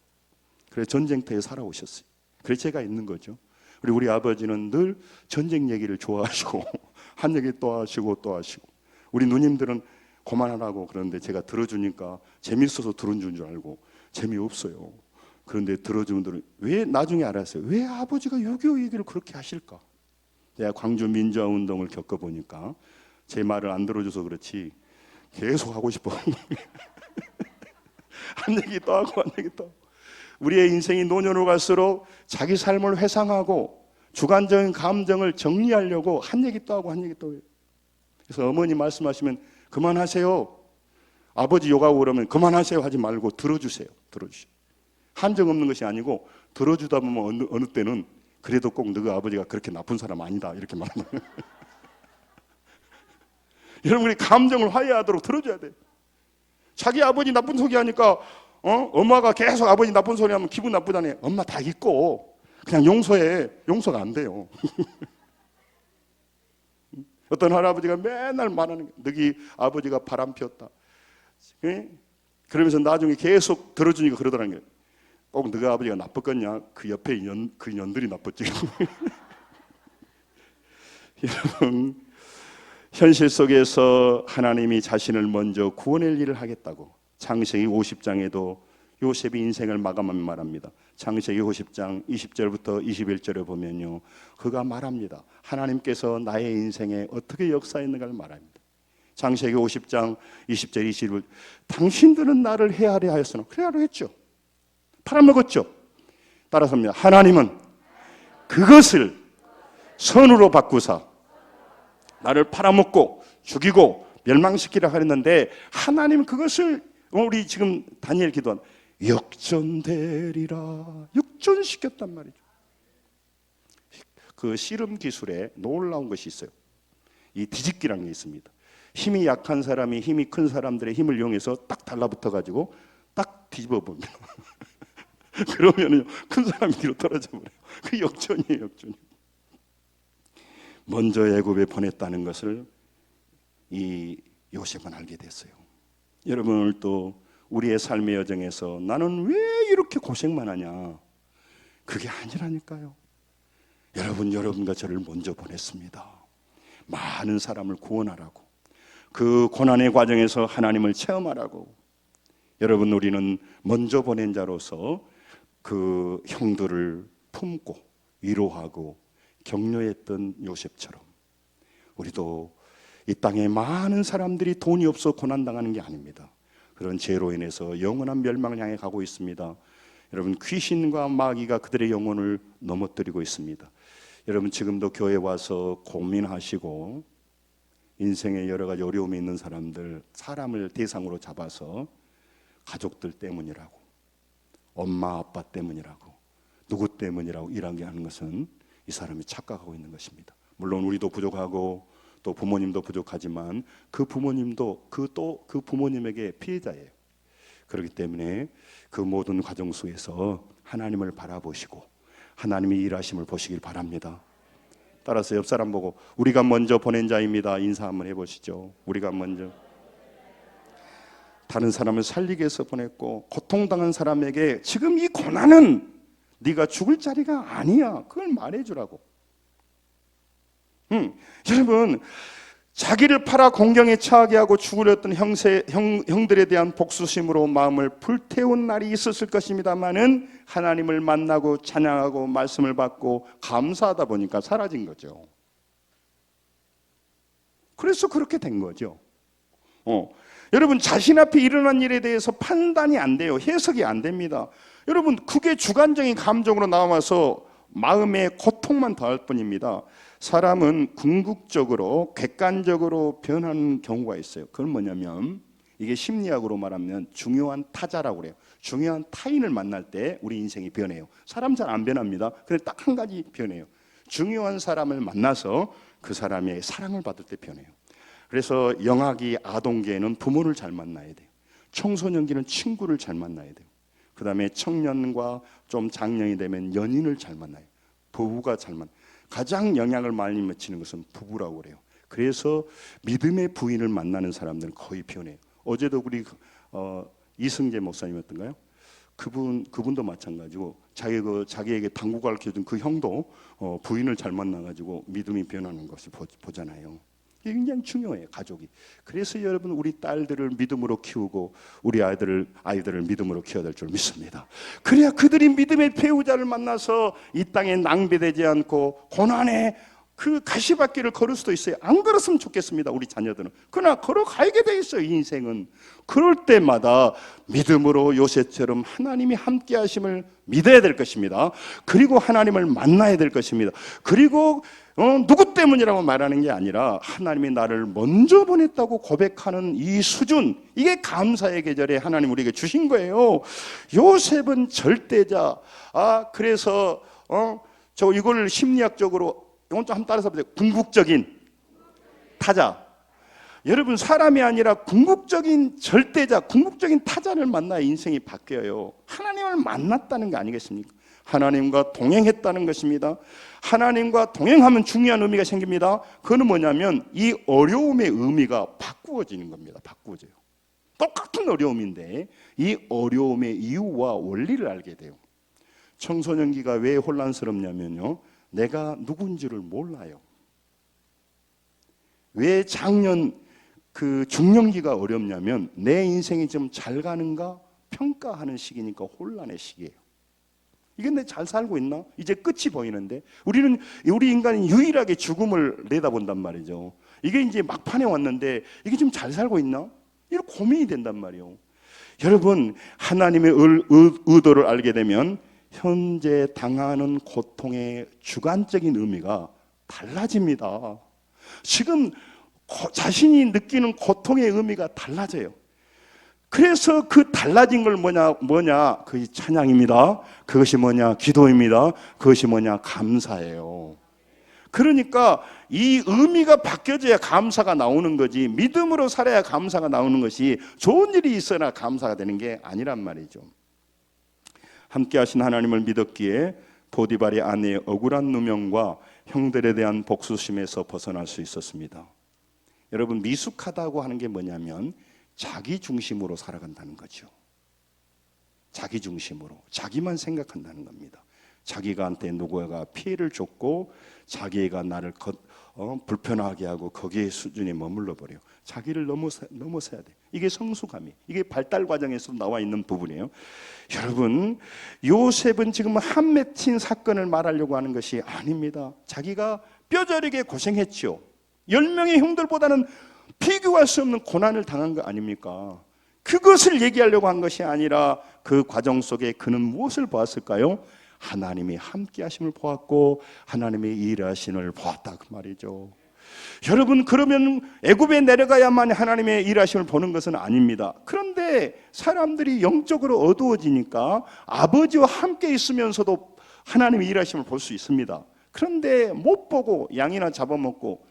그래서 전쟁터에 살아오셨어요. 그래서 제가 있는 거죠. 그리고 우리 아버지는 늘 전쟁 얘기를 좋아하시고 한 얘기 또 하시고 또 하시고, 우리 누님들은 그만하라고 그러는데 제가 들어주니까 재밌어서 들어준 줄 알고 재미없어요. 그런데 들어주는 분들은 왜, 나중에 알았어요. 왜 아버지가 6.25 얘기를 그렇게 하실까? 내가 광주 민주화운동을 겪어보니까 제 말을 안 들어줘서 그렇지 계속 하고 싶어. 한 얘기 또 하고 한 얘기 또 하고. 우리의 인생이 노년으로 갈수록 자기 삶을 회상하고 주관적인 감정을 정리하려고 한 얘기 또 하고 한 얘기 또 해요. 그래서 어머니 말씀하시면 그만하세요. 아버지 욕하고 그러면 그만하세요 하지 말고 들어주세요. 들어주세요. 한정 없는 것이 아니고 들어주다 보면 어느 때는 그래도 꼭 너가 아버지가 그렇게 나쁜 사람 아니다 이렇게 말하는 거예요. 여러분이 감정을 화해하도록 들어줘야 돼요. 자기 아버지 나쁜 소리 하니까 엄마가 계속 아버지 나쁜 소리 하면 기분 나쁘잖아요. 엄마 다 잊고 그냥 용서해. 용서가 안 돼요. 어떤 할아버지가 맨날 말하는 거예요. 너희 아버지가 바람 피웠다. 그러면서 나중에 계속 들어주니까 그러더라는 거예요. 꼭 너희 아버지가 나빴겠냐? 그 옆에 그 년들이 나빴지. 여러분, 현실 속에서 하나님이 자신을 먼저 구원할 일을 하겠다고 창세기 50장에도 요셉이 인생을 마감하며 말합니다. 창세기 50장 20절부터 21절에 보면요, 그가 말합니다. 하나님께서 나의 인생에 어떻게 역사했는가를 말합니다. 창세기 50장 20절 21절, 당신들은 나를 헤아려 하였으나, 헤아려 했죠. 팔아먹었죠. 따라서입니다. 하나님은 그것을 선으로 바꾸사 나를 팔아먹고 죽이고 멸망시키라 하였는데, 하나님은 그것을 우리 지금 다니엘 기도한 역전되리라, 역전시켰단 말이죠. 그 씨름 기술에 놀라운 것이 있어요. 이 뒤집기라는 게 있습니다. 힘이 약한 사람이 힘이 큰 사람들의 힘을 이용해서 딱 달라붙어 가지고 딱 뒤집어 봅니다. 그러면은 큰 사람이 뒤로 떨어져 버려요. 그 역전이에요, 역전. 먼저 애굽에 보냈다는 것을 이 요셉은 알게 됐어요. 여러분, 오늘 또 우리의 삶의 여정에서 나는 왜 이렇게 고생만 하냐? 그게 아니라니까요. 여러분과 저를 먼저 보냈습니다. 많은 사람을 구원하라고, 그 고난의 과정에서 하나님을 체험하라고. 여러분, 우리는 먼저 보낸 자로서 그 형들을 품고 위로하고 격려했던 요셉처럼 우리도 이 땅에 많은 사람들이 돈이 없어 고난당하는 게 아닙니다. 그런 죄로 인해서 영원한 멸망을 향해 가고 있습니다. 여러분, 귀신과 마귀가 그들의 영혼을 넘어뜨리고 있습니다. 여러분, 지금도 교회 와서 고민하시고 인생에 여러 가지 어려움이 있는 사람을 대상으로 잡아서 가족들 때문이라고, 엄마 아빠 때문이라고, 누구 때문이라고 일하게 하는 것은 이 사람이 착각하고 있는 것입니다. 물론 우리도 부족하고 또 부모님도 부족하지만 그 부모님도 그 부모님에게 피해자예요. 그렇기 때문에 그 모든 과정 속에서 하나님을 바라보시고 하나님의 일하심을 보시길 바랍니다. 따라서 옆 사람 보고 우리가 먼저 보낸 자입니다. 인사 한번 해보시죠. 우리가 먼저 다른 사람을 살리기 위해서 보냈고, 고통당한 사람에게 지금 이 고난은 네가 죽을 자리가 아니야, 그걸 말해주라고. 여러분, 자기를 팔아 공경에 처하게 하고 죽으려 했던 형들에 대한 복수심으로 마음을 불태운 날이 있었을 것입니다만은 하나님을 만나고 찬양하고 말씀을 받고 감사하다 보니까 사라진 거죠. 그래서 그렇게 된 거죠. 여러분, 자신 앞에 일어난 일에 대해서 판단이 안 돼요. 해석이 안 됩니다. 여러분, 그게 주관적인 감정으로 나와서 마음의 고통만 더할 뿐입니다. 사람은 궁극적으로 객관적으로 변하는 경우가 있어요. 그건 뭐냐면, 이게 심리학으로 말하면 중요한 타자라고 그래요. 중요한 타인을 만날 때 우리 인생이 변해요. 사람 잘 안 변합니다. 근데 딱 한 가지 변해요. 중요한 사람을 만나서 그 사람의 사랑을 받을 때 변해요. 그래서 영아기 아동기에는 부모를 잘 만나야 돼요. 청소년기는 친구를 잘 만나야 돼요. 그 다음에 청년과 좀 장년이 되면 연인을 잘 만나요. 부부가 잘 만나요. 가장 영향을 많이 미치는 것은 부부라고 그래요. 그래서 믿음의 부인을 만나는 사람들은 거의 변해요. 어제도 우리 이승재 목사님이었던가요? 그분도 마찬가지고 자기에게 당구 가르쳐준 그 형도 부인을 잘 만나가지고 믿음이 변하는 것을 보잖아요. 이게 굉장히 중요해요, 가족이. 그래서 여러분, 우리 딸들을 믿음으로 키우고 우리 아이들을 믿음으로 키워야 될 줄 믿습니다. 그래야 그들이 믿음의 배우자를 만나서 이 땅에 낭비되지 않고 고난의 그 가시밭길을 걸을 수도 있어요. 안 걸었으면 좋겠습니다, 우리 자녀들은. 그러나 걸어가게 돼 있어요, 이 인생은. 그럴 때마다 믿음으로 요셉처럼 하나님이 함께 하심을 믿어야 될 것입니다. 그리고 하나님을 만나야 될 것입니다. 그리고 누구 때문이라고 말하는 게 아니라 하나님이 나를 먼저 보냈다고 고백하는 이 수준, 이게 감사의 계절에 하나님 우리에게 주신 거예요. 요셉은 절대자. 그래서 이걸 심리학적으로 이건 좀 한번 따라서 보세요. 궁극적인 타자. 여러분, 사람이 아니라 궁극적인 절대자, 궁극적인 타자를 만나야 인생이 바뀌어요. 하나님을 만났다는 거 아니겠습니까? 하나님과 동행했다는 것입니다. 하나님과 동행하면 중요한 의미가 생깁니다. 그건 뭐냐면 이 어려움의 의미가 바꾸어지는 겁니다. 바꾸어져요. 똑같은 어려움인데 이 어려움의 이유와 원리를 알게 돼요. 청소년기가 왜 혼란스럽냐면요, 내가 누군지를 몰라요. 왜 작년 그 중년기가 어렵냐면 내 인생이 좀 잘 가는가 평가하는 시기니까 혼란의 시기예요. 이게 내 잘 살고 있나? 이제 끝이 보이는데 우리 인간은 유일하게 죽음을 내다본단 말이죠. 이게 이제 막판에 왔는데 이게 좀 잘 살고 있나? 이런 고민이 된단 말이에요. 여러분, 하나님의 의도를 알게 되면 현재 당하는 고통의 주관적인 의미가 달라집니다. 지금 자신이 느끼는 고통의 의미가 달라져요. 그래서 그 달라진 걸 뭐냐? 그것이 찬양입니다. 그것이 뭐냐? 기도입니다. 그것이 뭐냐? 감사예요. 그러니까 이 의미가 바뀌어져야 감사가 나오는 거지, 믿음으로 살아야 감사가 나오는 것이 좋은 일이 있어야 감사가 되는 게 아니란 말이죠. 함께 하신 하나님을 믿었기에 보디발의 아내의 억울한 누명과 형들에 대한 복수심에서 벗어날 수 있었습니다. 여러분, 미숙하다고 하는 게 뭐냐면 자기 중심으로 살아간다는 거죠. 자기 중심으로, 자기만 생각한다는 겁니다. 자기가한테 누구가 피해를 줬고 자기가 나를 불편하게 하고 거기에 수준에 머물러 버려. 자기를 넘어서야 돼. 이게 성숙함이, 이게 발달 과정에서 나와 있는 부분이에요. 여러분, 요셉은 지금 한 맺힌 사건을 말하려고 하는 것이 아닙니다. 자기가 뼈저리게 고생했죠. 10명의 형들보다는 비교할 수 없는 고난을 당한 거 아닙니까? 그것을 얘기하려고 한 것이 아니라 그 과정 속에 그는 무엇을 보았을까요? 하나님이 함께 하심을 보았고 하나님의 일하심을 보았다, 그 말이죠. 여러분, 그러면 애굽에 내려가야만 하나님의 일하심을 보는 것은 아닙니다. 그런데 사람들이 영적으로 어두워지니까 아버지와 함께 있으면서도 하나님의 일하심을 볼 수 있습니다. 그런데 못 보고 양이나 잡아먹고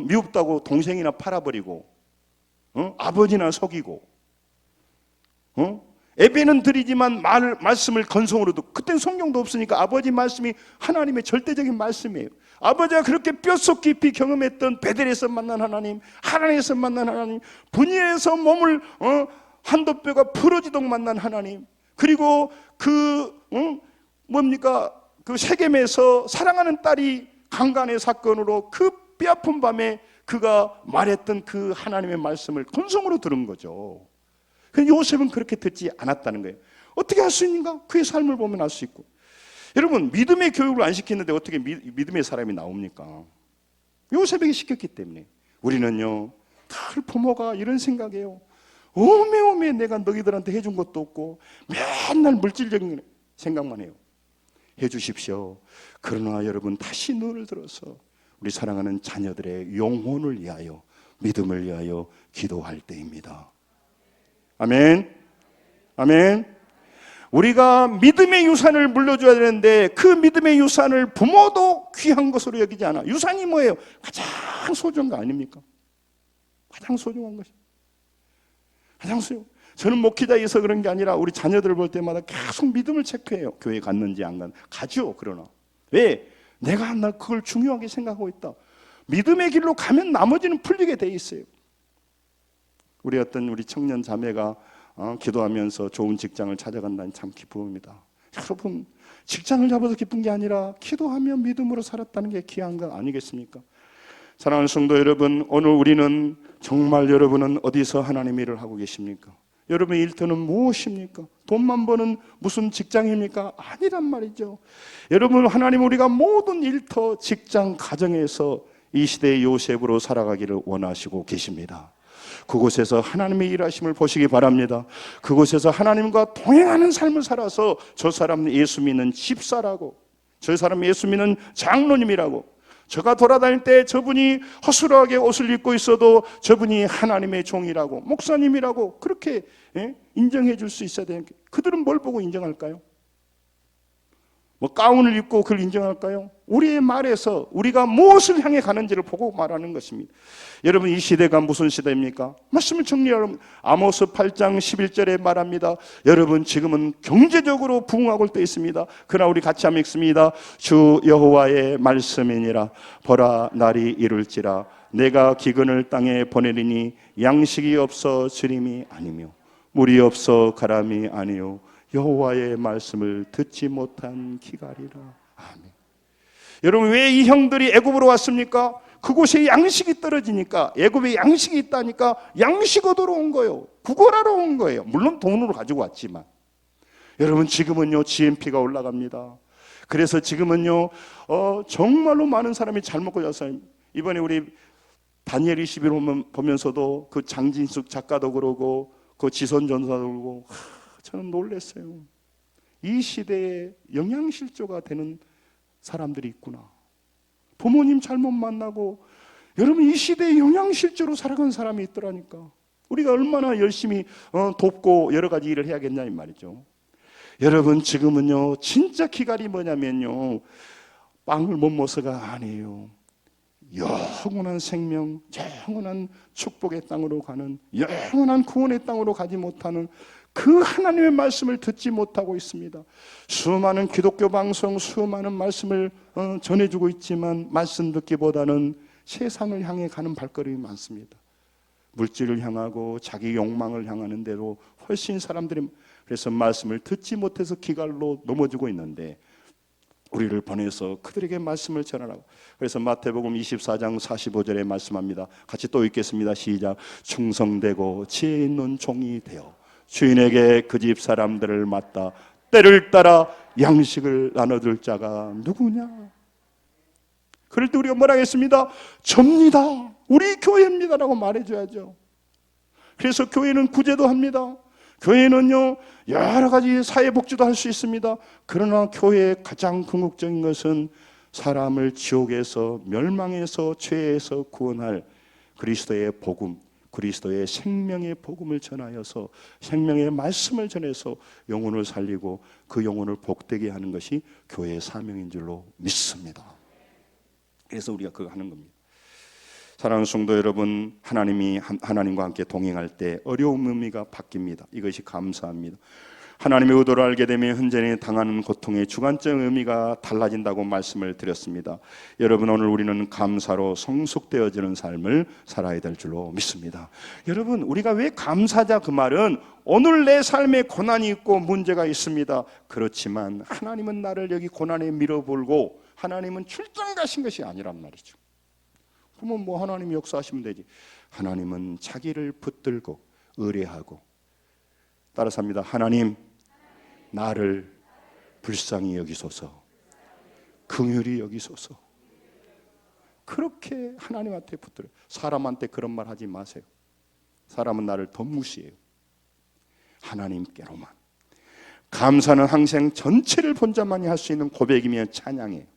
미흡다고 동생이나 팔아버리고 아버지나 속이고 예배는 드리지만 말씀을 건성으로 듣고, 그땐 성경도 없으니까 아버지 말씀이 하나님의 절대적인 말씀이에요. 아버지가 그렇게 뼛속 깊이 경험했던 베델에서 만난 하나님, 하나님에서 만난 하나님, 분야에서 몸을 한도뼈가 부러지도록 만난 하나님, 그리고 그 세겜에서 사랑하는 딸이 강간의 사건으로 그 뼈아픈 밤에 그가 말했던 그 하나님의 말씀을 건성으로 들은 거죠. 요셉은 그렇게 듣지 않았다는 거예요. 어떻게 할 수 있는가? 그의 삶을 보면 알 수 있고. 여러분, 믿음의 교육을 안 시키는데 어떻게 믿음의 사람이 나옵니까? 요셉에게 시켰기 때문에. 우리는요, 늘 부모가 이런 생각이에요. 오메오메 내가 너희들한테 해준 것도 없고 맨날 물질적인 생각만 해요. 해주십시오. 그러나 여러분, 다시 눈을 들어서 우리 사랑하는 자녀들의 영혼을 위하여, 믿음을 위하여 기도할 때입니다. 아멘. 아멘. 우리가 믿음의 유산을 물려줘야 되는데 그 믿음의 유산을 부모도 귀한 것으로 여기지 않아. 유산이 뭐예요? 가장 소중한 거 아닙니까? 가장 소중한 것이. 가장 소중. 저는 목회자이서 그런 게 아니라 우리 자녀들을 볼 때마다 계속 믿음을 체크해요. 교회 갔는지 안 갔는지. 가죠. 그러나 왜? 내가 그걸 중요하게 생각하고 있다. 믿음의 길로 가면 나머지는 풀리게 돼 있어요. 우리 청년 자매가 기도하면서 좋은 직장을 찾아간다니 참 기쁨입니다. 여러분, 직장을 잡아서 기쁜 게 아니라 기도하며 믿음으로 살았다는 게 귀한 거 아니겠습니까? 사랑하는 성도 여러분, 오늘 우리는 정말, 여러분은 어디서 하나님 일을 하고 계십니까? 여러분의 일터는 무엇입니까? 돈만 버는 무슨 직장입니까? 아니란 말이죠. 여러분, 하나님 우리가 모든 일터, 직장, 가정에서 이 시대의 요셉으로 살아가기를 원하시고 계십니다. 그곳에서 하나님의 일하심을 보시기 바랍니다. 그곳에서 하나님과 동행하는 삶을 살아서 저 사람은 예수 믿는 집사라고, 저 사람은 예수 믿는 장로님이라고, 저가 돌아다닐 때 저분이 허술하게 옷을 입고 있어도 저분이 하나님의 종이라고, 목사님이라고 그렇게 인정해 줄 수 있어야 되는 게, 그들은 뭘 보고 인정할까요? 가운을 입고 그걸 인정할까요? 우리의 말에서 우리가 무엇을 향해 가는지를 보고 말하는 것입니다. 여러분, 이 시대가 무슨 시대입니까? 말씀을 정리하면 아모스 8장 11절에 말합니다. 여러분, 지금은 경제적으로 부흥하고 있다 있습니다. 그러나 우리 같이 한번 읽습니다. 주 여호와의 말씀이니라. 보라, 날이 이룰지라. 내가 기근을 땅에 보내리니 양식이 없어 주림이 아니며 물이 없어 가람이 아니요 여호와의 말씀을 듣지 못한 기갈이라. 아멘. 여러분, 왜 이 형들이 애굽으로 왔습니까? 그곳에 양식이 떨어지니까, 애굽에 양식이 있다니까 양식 얻으러 온 거예요. 구걸하러 온 거예요. 물론 돈으로 가지고 왔지만. 여러분, 지금은요 GNP가 올라갑니다. 그래서 지금은요 정말로 많은 사람이 잘 먹고 잘 살아요. 이번에 우리 다니엘 21 보면서도 그 장진숙 작가도 그러고 그 지선 전사도 그러고, 저는 놀랐어요. 이 시대에 영양실조가 되는 사람들이 있구나. 부모님 잘못 만나고, 여러분, 이 시대에 영양실조로 살아간 사람이 있더라니까. 우리가 얼마나 열심히 돕고 여러 가지 일을 해야겠냐 이 말이죠. 여러분, 지금은요 진짜 기갈이 뭐냐면요, 빵을 못 먹어서가 아니에요. 영원한 생명, 영원한 축복의 땅으로 가는, 영원한 구원의 땅으로 가지 못하는 그 하나님의 말씀을 듣지 못하고 있습니다. 수많은 기독교 방송, 수많은 말씀을 전해주고 있지만 말씀 듣기보다는 세상을 향해 가는 발걸음이 많습니다. 물질을 향하고 자기 욕망을 향하는 대로 훨씬 사람들이, 그래서 말씀을 듣지 못해서 기갈로 넘어지고 있는데 우리를 보내서 그들에게 말씀을 전하라고. 그래서 마태복음 24장 45절에 말씀합니다. 같이 또 읽겠습니다. 시작. 충성되고 지혜 있는 종이 되어 주인에게 그 집 사람들을 맡아 때를 따라 양식을 나눠줄 자가 누구냐? 그럴 때 우리가 뭐라 하겠습니다? 접니다. 우리 교회입니다라고 말해줘야죠. 그래서 교회는 구제도 합니다. 교회는요 여러 가지 사회복지도 할 수 있습니다. 그러나 교회의 가장 궁극적인 것은 사람을 지옥에서 멸망에서 죄에서 구원할 그리스도의 복음, 그리스도의 생명의 복음을 전하여서 생명의 말씀을 전해서 영혼을 살리고 그 영혼을 복되게 하는 것이 교회의 사명인 줄로 믿습니다. 그래서 우리가 그거 하는 겁니다. 사랑하는 성도 여러분, 하나님과 함께 동행할 때 어려움 의미가 바뀝니다. 이것이 감사합니다. 하나님의 의도를 알게 되면 현재는 당하는 고통의 주관적 의미가 달라진다고 말씀을 드렸습니다. 여러분, 오늘 우리는 감사로 성숙되어지는 삶을 살아야 될 줄로 믿습니다. 여러분, 우리가 왜 감사자, 그 말은 오늘 내 삶에 고난이 있고 문제가 있습니다. 그렇지만 하나님은 나를 여기 고난에 밀어볼고 하나님은 출장 가신 것이 아니란 말이죠. 그러면 뭐 하나님이 역사하시면 되지. 하나님은 자기를 붙들고 의뢰하고 따라서 합니다. 하나님, 나를 불쌍히 여기소서, 긍휼히 여기소서. 그렇게 하나님한테 붙들어요. 사람한테 그런 말 하지 마세요. 사람은 나를 더 무시해요. 하나님께로만. 감사는 항상 전체를 본자만이 할 수 있는 고백이며 찬양이에요.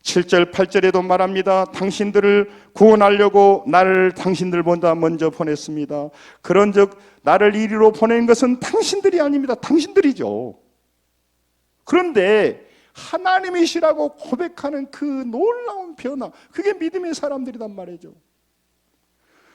7절 8절에도 말합니다. 당신들을 구원하려고 나를 당신들보다 먼저 보냈습니다. 그런즉 나를 이리로 보낸 것은 당신들이 아닙니다. 당신들이죠. 그런데 하나님이시라고 고백하는 그 놀라운 변화, 그게 믿음의 사람들이란 말이죠.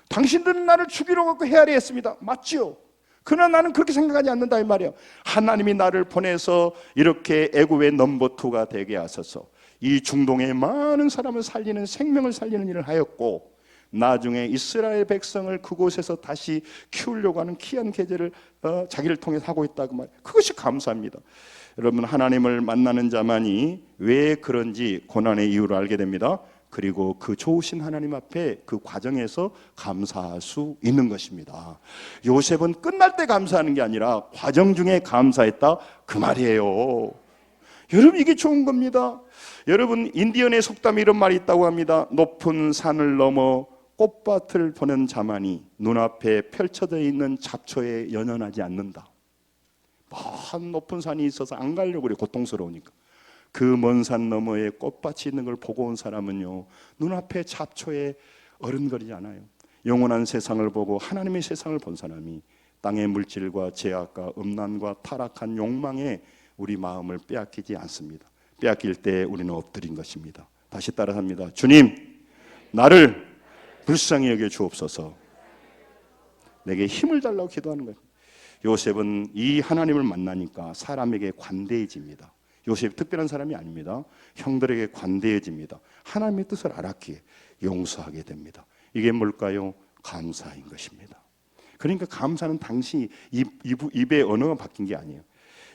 당신들은 나를 죽이러 갖고 헤아려 했습니다. 맞죠? 그러나 나는 그렇게 생각하지 않는다 이 말이에요. 하나님이 나를 보내서 이렇게 애굽의 넘버2가 되게 하셔서 이 중동의 많은 사람을 살리는, 생명을 살리는 일을 하였고, 나중에 이스라엘 백성을 그곳에서 다시 키우려고 하는 귀한 계제를 자기를 통해 하고 있다고 말해요. 그것이 감사합니다. 여러분, 하나님을 만나는 자만이 왜 그런지 고난의 이유를 알게 됩니다. 그리고 그 좋으신 하나님 앞에 그 과정에서 감사할 수 있는 것입니다. 요셉은 끝날 때 감사하는 게 아니라 과정 중에 감사했다, 그 말이에요. 여러분, 이게 좋은 겁니다. 여러분, 인디언의 속담에 이런 말이 있다고 합니다. 높은 산을 넘어 꽃밭을 보는 자만이 눈앞에 펼쳐져 있는 잡초에 연연하지 않는다. 먼 높은 산이 있어서 안 가려고 그래, 고통스러우니까. 그 먼 산 너머에 꽃밭이 있는 걸 보고 온 사람은요, 눈앞에 잡초에 어른거리지 않아요. 영원한 세상을 보고 하나님의 세상을 본 사람이 땅의 물질과 죄악과 음란과 타락한 욕망에 우리 마음을 빼앗기지 않습니다. 빼앗길 때 우리는 엎드린 것입니다. 다시 따라합니다. 주님, 나를 불쌍히 여겨 주옵소서. 내게 힘을 달라고 기도하는 거예요. 요셉은 이 하나님을 만나니까 사람에게 관대해집니다. 요셉이 특별한 사람이 아닙니다. 형들에게 관대해집니다. 하나님의 뜻을 알았기에 용서하게 됩니다. 이게 뭘까요? 감사인 것입니다. 그러니까 감사는 당시 입의 언어가 바뀐 게 아니에요.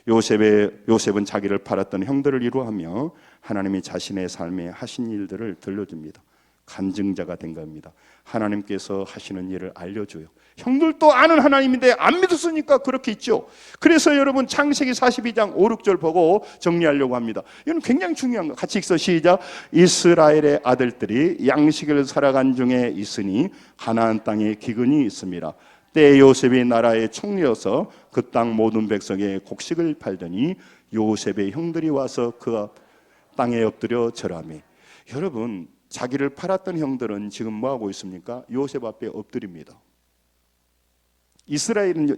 요셉은 자기를 팔았던 형들을 위로하며 하나님이 자신의 삶에 하신 일들을 들려줍니다. 간증자가 된 겁니다. 하나님께서 하시는 일을 알려줘요. 형들도 아는 하나님인데 안 믿었으니까 그렇게 있죠. 그래서 여러분, 창세기 42장 5, 6절 보고 정리하려고 합니다. 이건 굉장히 중요한 거. 같이 읽어 시작. 이스라엘의 아들들이 양식을 살아간 중에 있으니 가나안 땅에 기근이 있습니다. 때에 요셉이 나라의 총리여서 그 땅 모든 백성의 곡식을 팔더니 요셉의 형들이 와서 그 땅에 엎드려 절하매. 여러분, 자기를 팔았던 형들은 지금 뭐하고 있습니까? 요셉 앞에 엎드립니다. 이스라엘은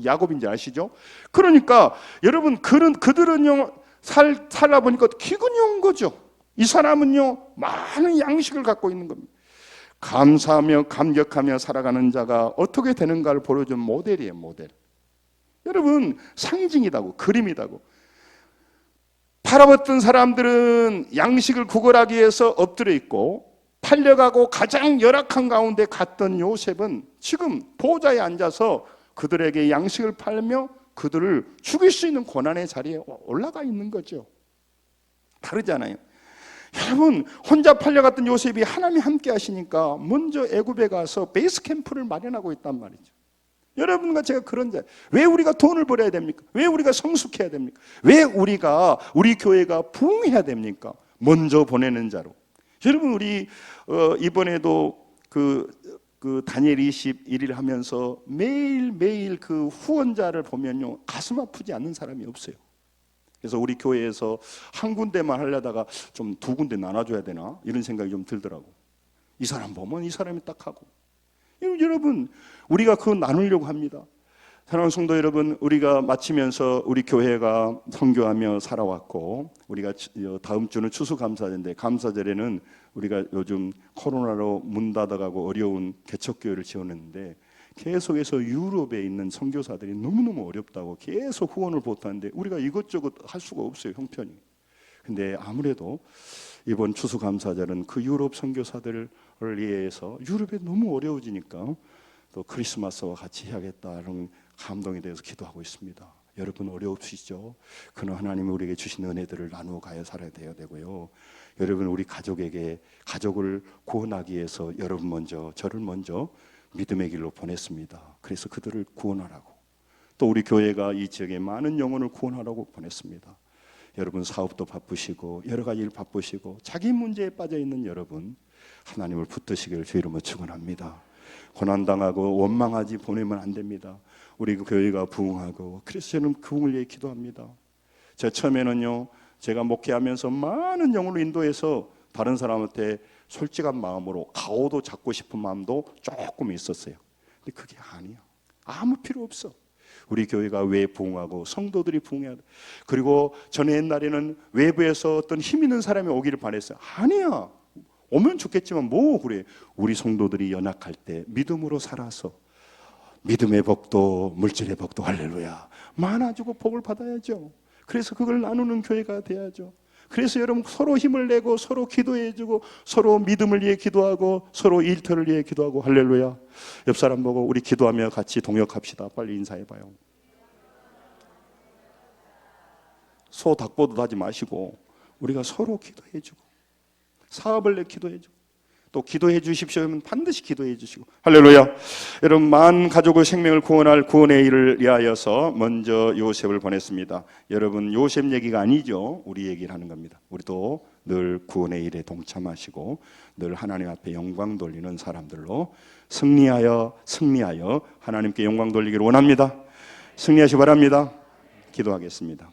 야곱인지 아시죠? 그러니까 여러분, 그들은요 살아보니까 기근이 온 거죠. 이 사람은요, 많은 양식을 갖고 있는 겁니다. 감사하며 감격하며 살아가는 자가 어떻게 되는가를 보여준 모델이에요, 모델. 여러분, 상징이다고, 그림이다고. 팔아봤던 사람들은 양식을 구걸하기 위해서 엎드려 있고, 팔려가고 가장 열악한 가운데 갔던 요셉은 지금 보좌에 앉아서 그들에게 양식을 팔며 그들을 죽일 수 있는 고난의 자리에 올라가 있는 거죠. 다르잖아요. 여러분, 혼자 팔려갔던 요셉이 하나님이 함께 하시니까 먼저 애굽에 가서 베이스 캠프를 마련하고 있단 말이죠. 여러분과 제가 그런 자, 왜 우리가 돈을 벌어야 됩니까? 왜 우리가 성숙해야 됩니까? 왜 우리 교회가 부흥해야 됩니까? 먼저 보내는 자로. 여러분, 우리 이번에도 그 다니엘 21일 하면서 매일매일 그 후원자를 보면요, 가슴 아프지 않는 사람이 없어요. 그래서 우리 교회에서 한 군데만 하려다가 좀 두 군데 나눠줘야 되나 이런 생각이 좀 들더라고. 이 사람 보면 이 사람이 딱 하고. 여러분, 우리가 그거 나누려고 합니다. 사랑하는 성도 여러분, 우리가 마치면서 우리 교회가 선교하며 살아왔고, 우리가 다음 주는 추수감사절인데, 감사절에는 우리가 요즘 코로나로 문 닫아가고 어려운 개척교회를 지원했는데, 계속해서 유럽에 있는 선교사들이 너무너무 어렵다고 계속 후원을 보태는데 우리가 이것저것 할 수가 없어요, 형편이. 근데 아무래도 이번 추수감사절은 그 유럽 선교사들을 위해서, 유럽에 너무 어려워지니까 또 크리스마스와 같이 해야겠다는 감동에 대해서 기도하고 있습니다. 여러분, 어려우시죠? 그는 하나님이 우리에게 주신 은혜들을 나누어 가야 살아야 되고요. 여러분, 우리 가족을 구원하기 위해서 여러분 먼저, 저를 먼저 믿음의 길로 보냈습니다. 그래서 그들을 구원하라고. 또 우리 교회가 이 지역에 많은 영혼을 구원하라고 보냈습니다. 여러분, 사업도 바쁘시고 여러 가지 일 바쁘시고 자기 문제에 빠져 있는 여러분, 하나님을 붙드시기를 주 이름으로 축원합니다. 고난당하고 원망하지 보내면 안 됩니다. 우리 교회가 부흥하고, 그래서 저는 부흥을 위해 기도합니다. 제가 처음에는요, 제가 목회하면서 많은 영혼을 인도해서 다른 사람한테 솔직한 마음으로 가오도 잡고 싶은 마음도 조금 있었어요. 근데 그게 아니야. 아무 필요 없어. 우리 교회가 왜 부흥하고 성도들이 부흥해야 돼. 그리고 저는 옛날에는 외부에서 어떤 힘 있는 사람이 오기를 바랬어요. 아니야. 오면 좋겠지만 뭐 그래. 우리 성도들이 연약할 때 믿음으로 살아서 믿음의 복도 물질의 복도 할렐루야 많아지고 복을 받아야죠. 그래서 그걸 나누는 교회가 돼야죠. 그래서 여러분, 서로 힘을 내고 서로 기도해주고 서로 믿음을 위해 기도하고 서로 일터를 위해 기도하고 할렐루야. 옆 사람 보고 우리 기도하며 같이 동역합시다. 빨리 인사해봐요. 소 닭보듯 하지 마시고 우리가 서로 기도해주고 사업을 내 기도해주고 또 기도해 주십시오 하면 반드시 기도해 주시고 할렐루야. 여러분, 만 가족의 생명을 구원할 구원의 일을 위하여서 먼저 요셉을 보냈습니다. 여러분, 요셉 얘기가 아니죠. 우리 얘기를 하는 겁니다. 우리도 늘 구원의 일에 동참하시고 늘 하나님 앞에 영광 돌리는 사람들로 승리하여 하나님께 영광 돌리기를 원합니다. 승리하시 바랍니다. 기도하겠습니다.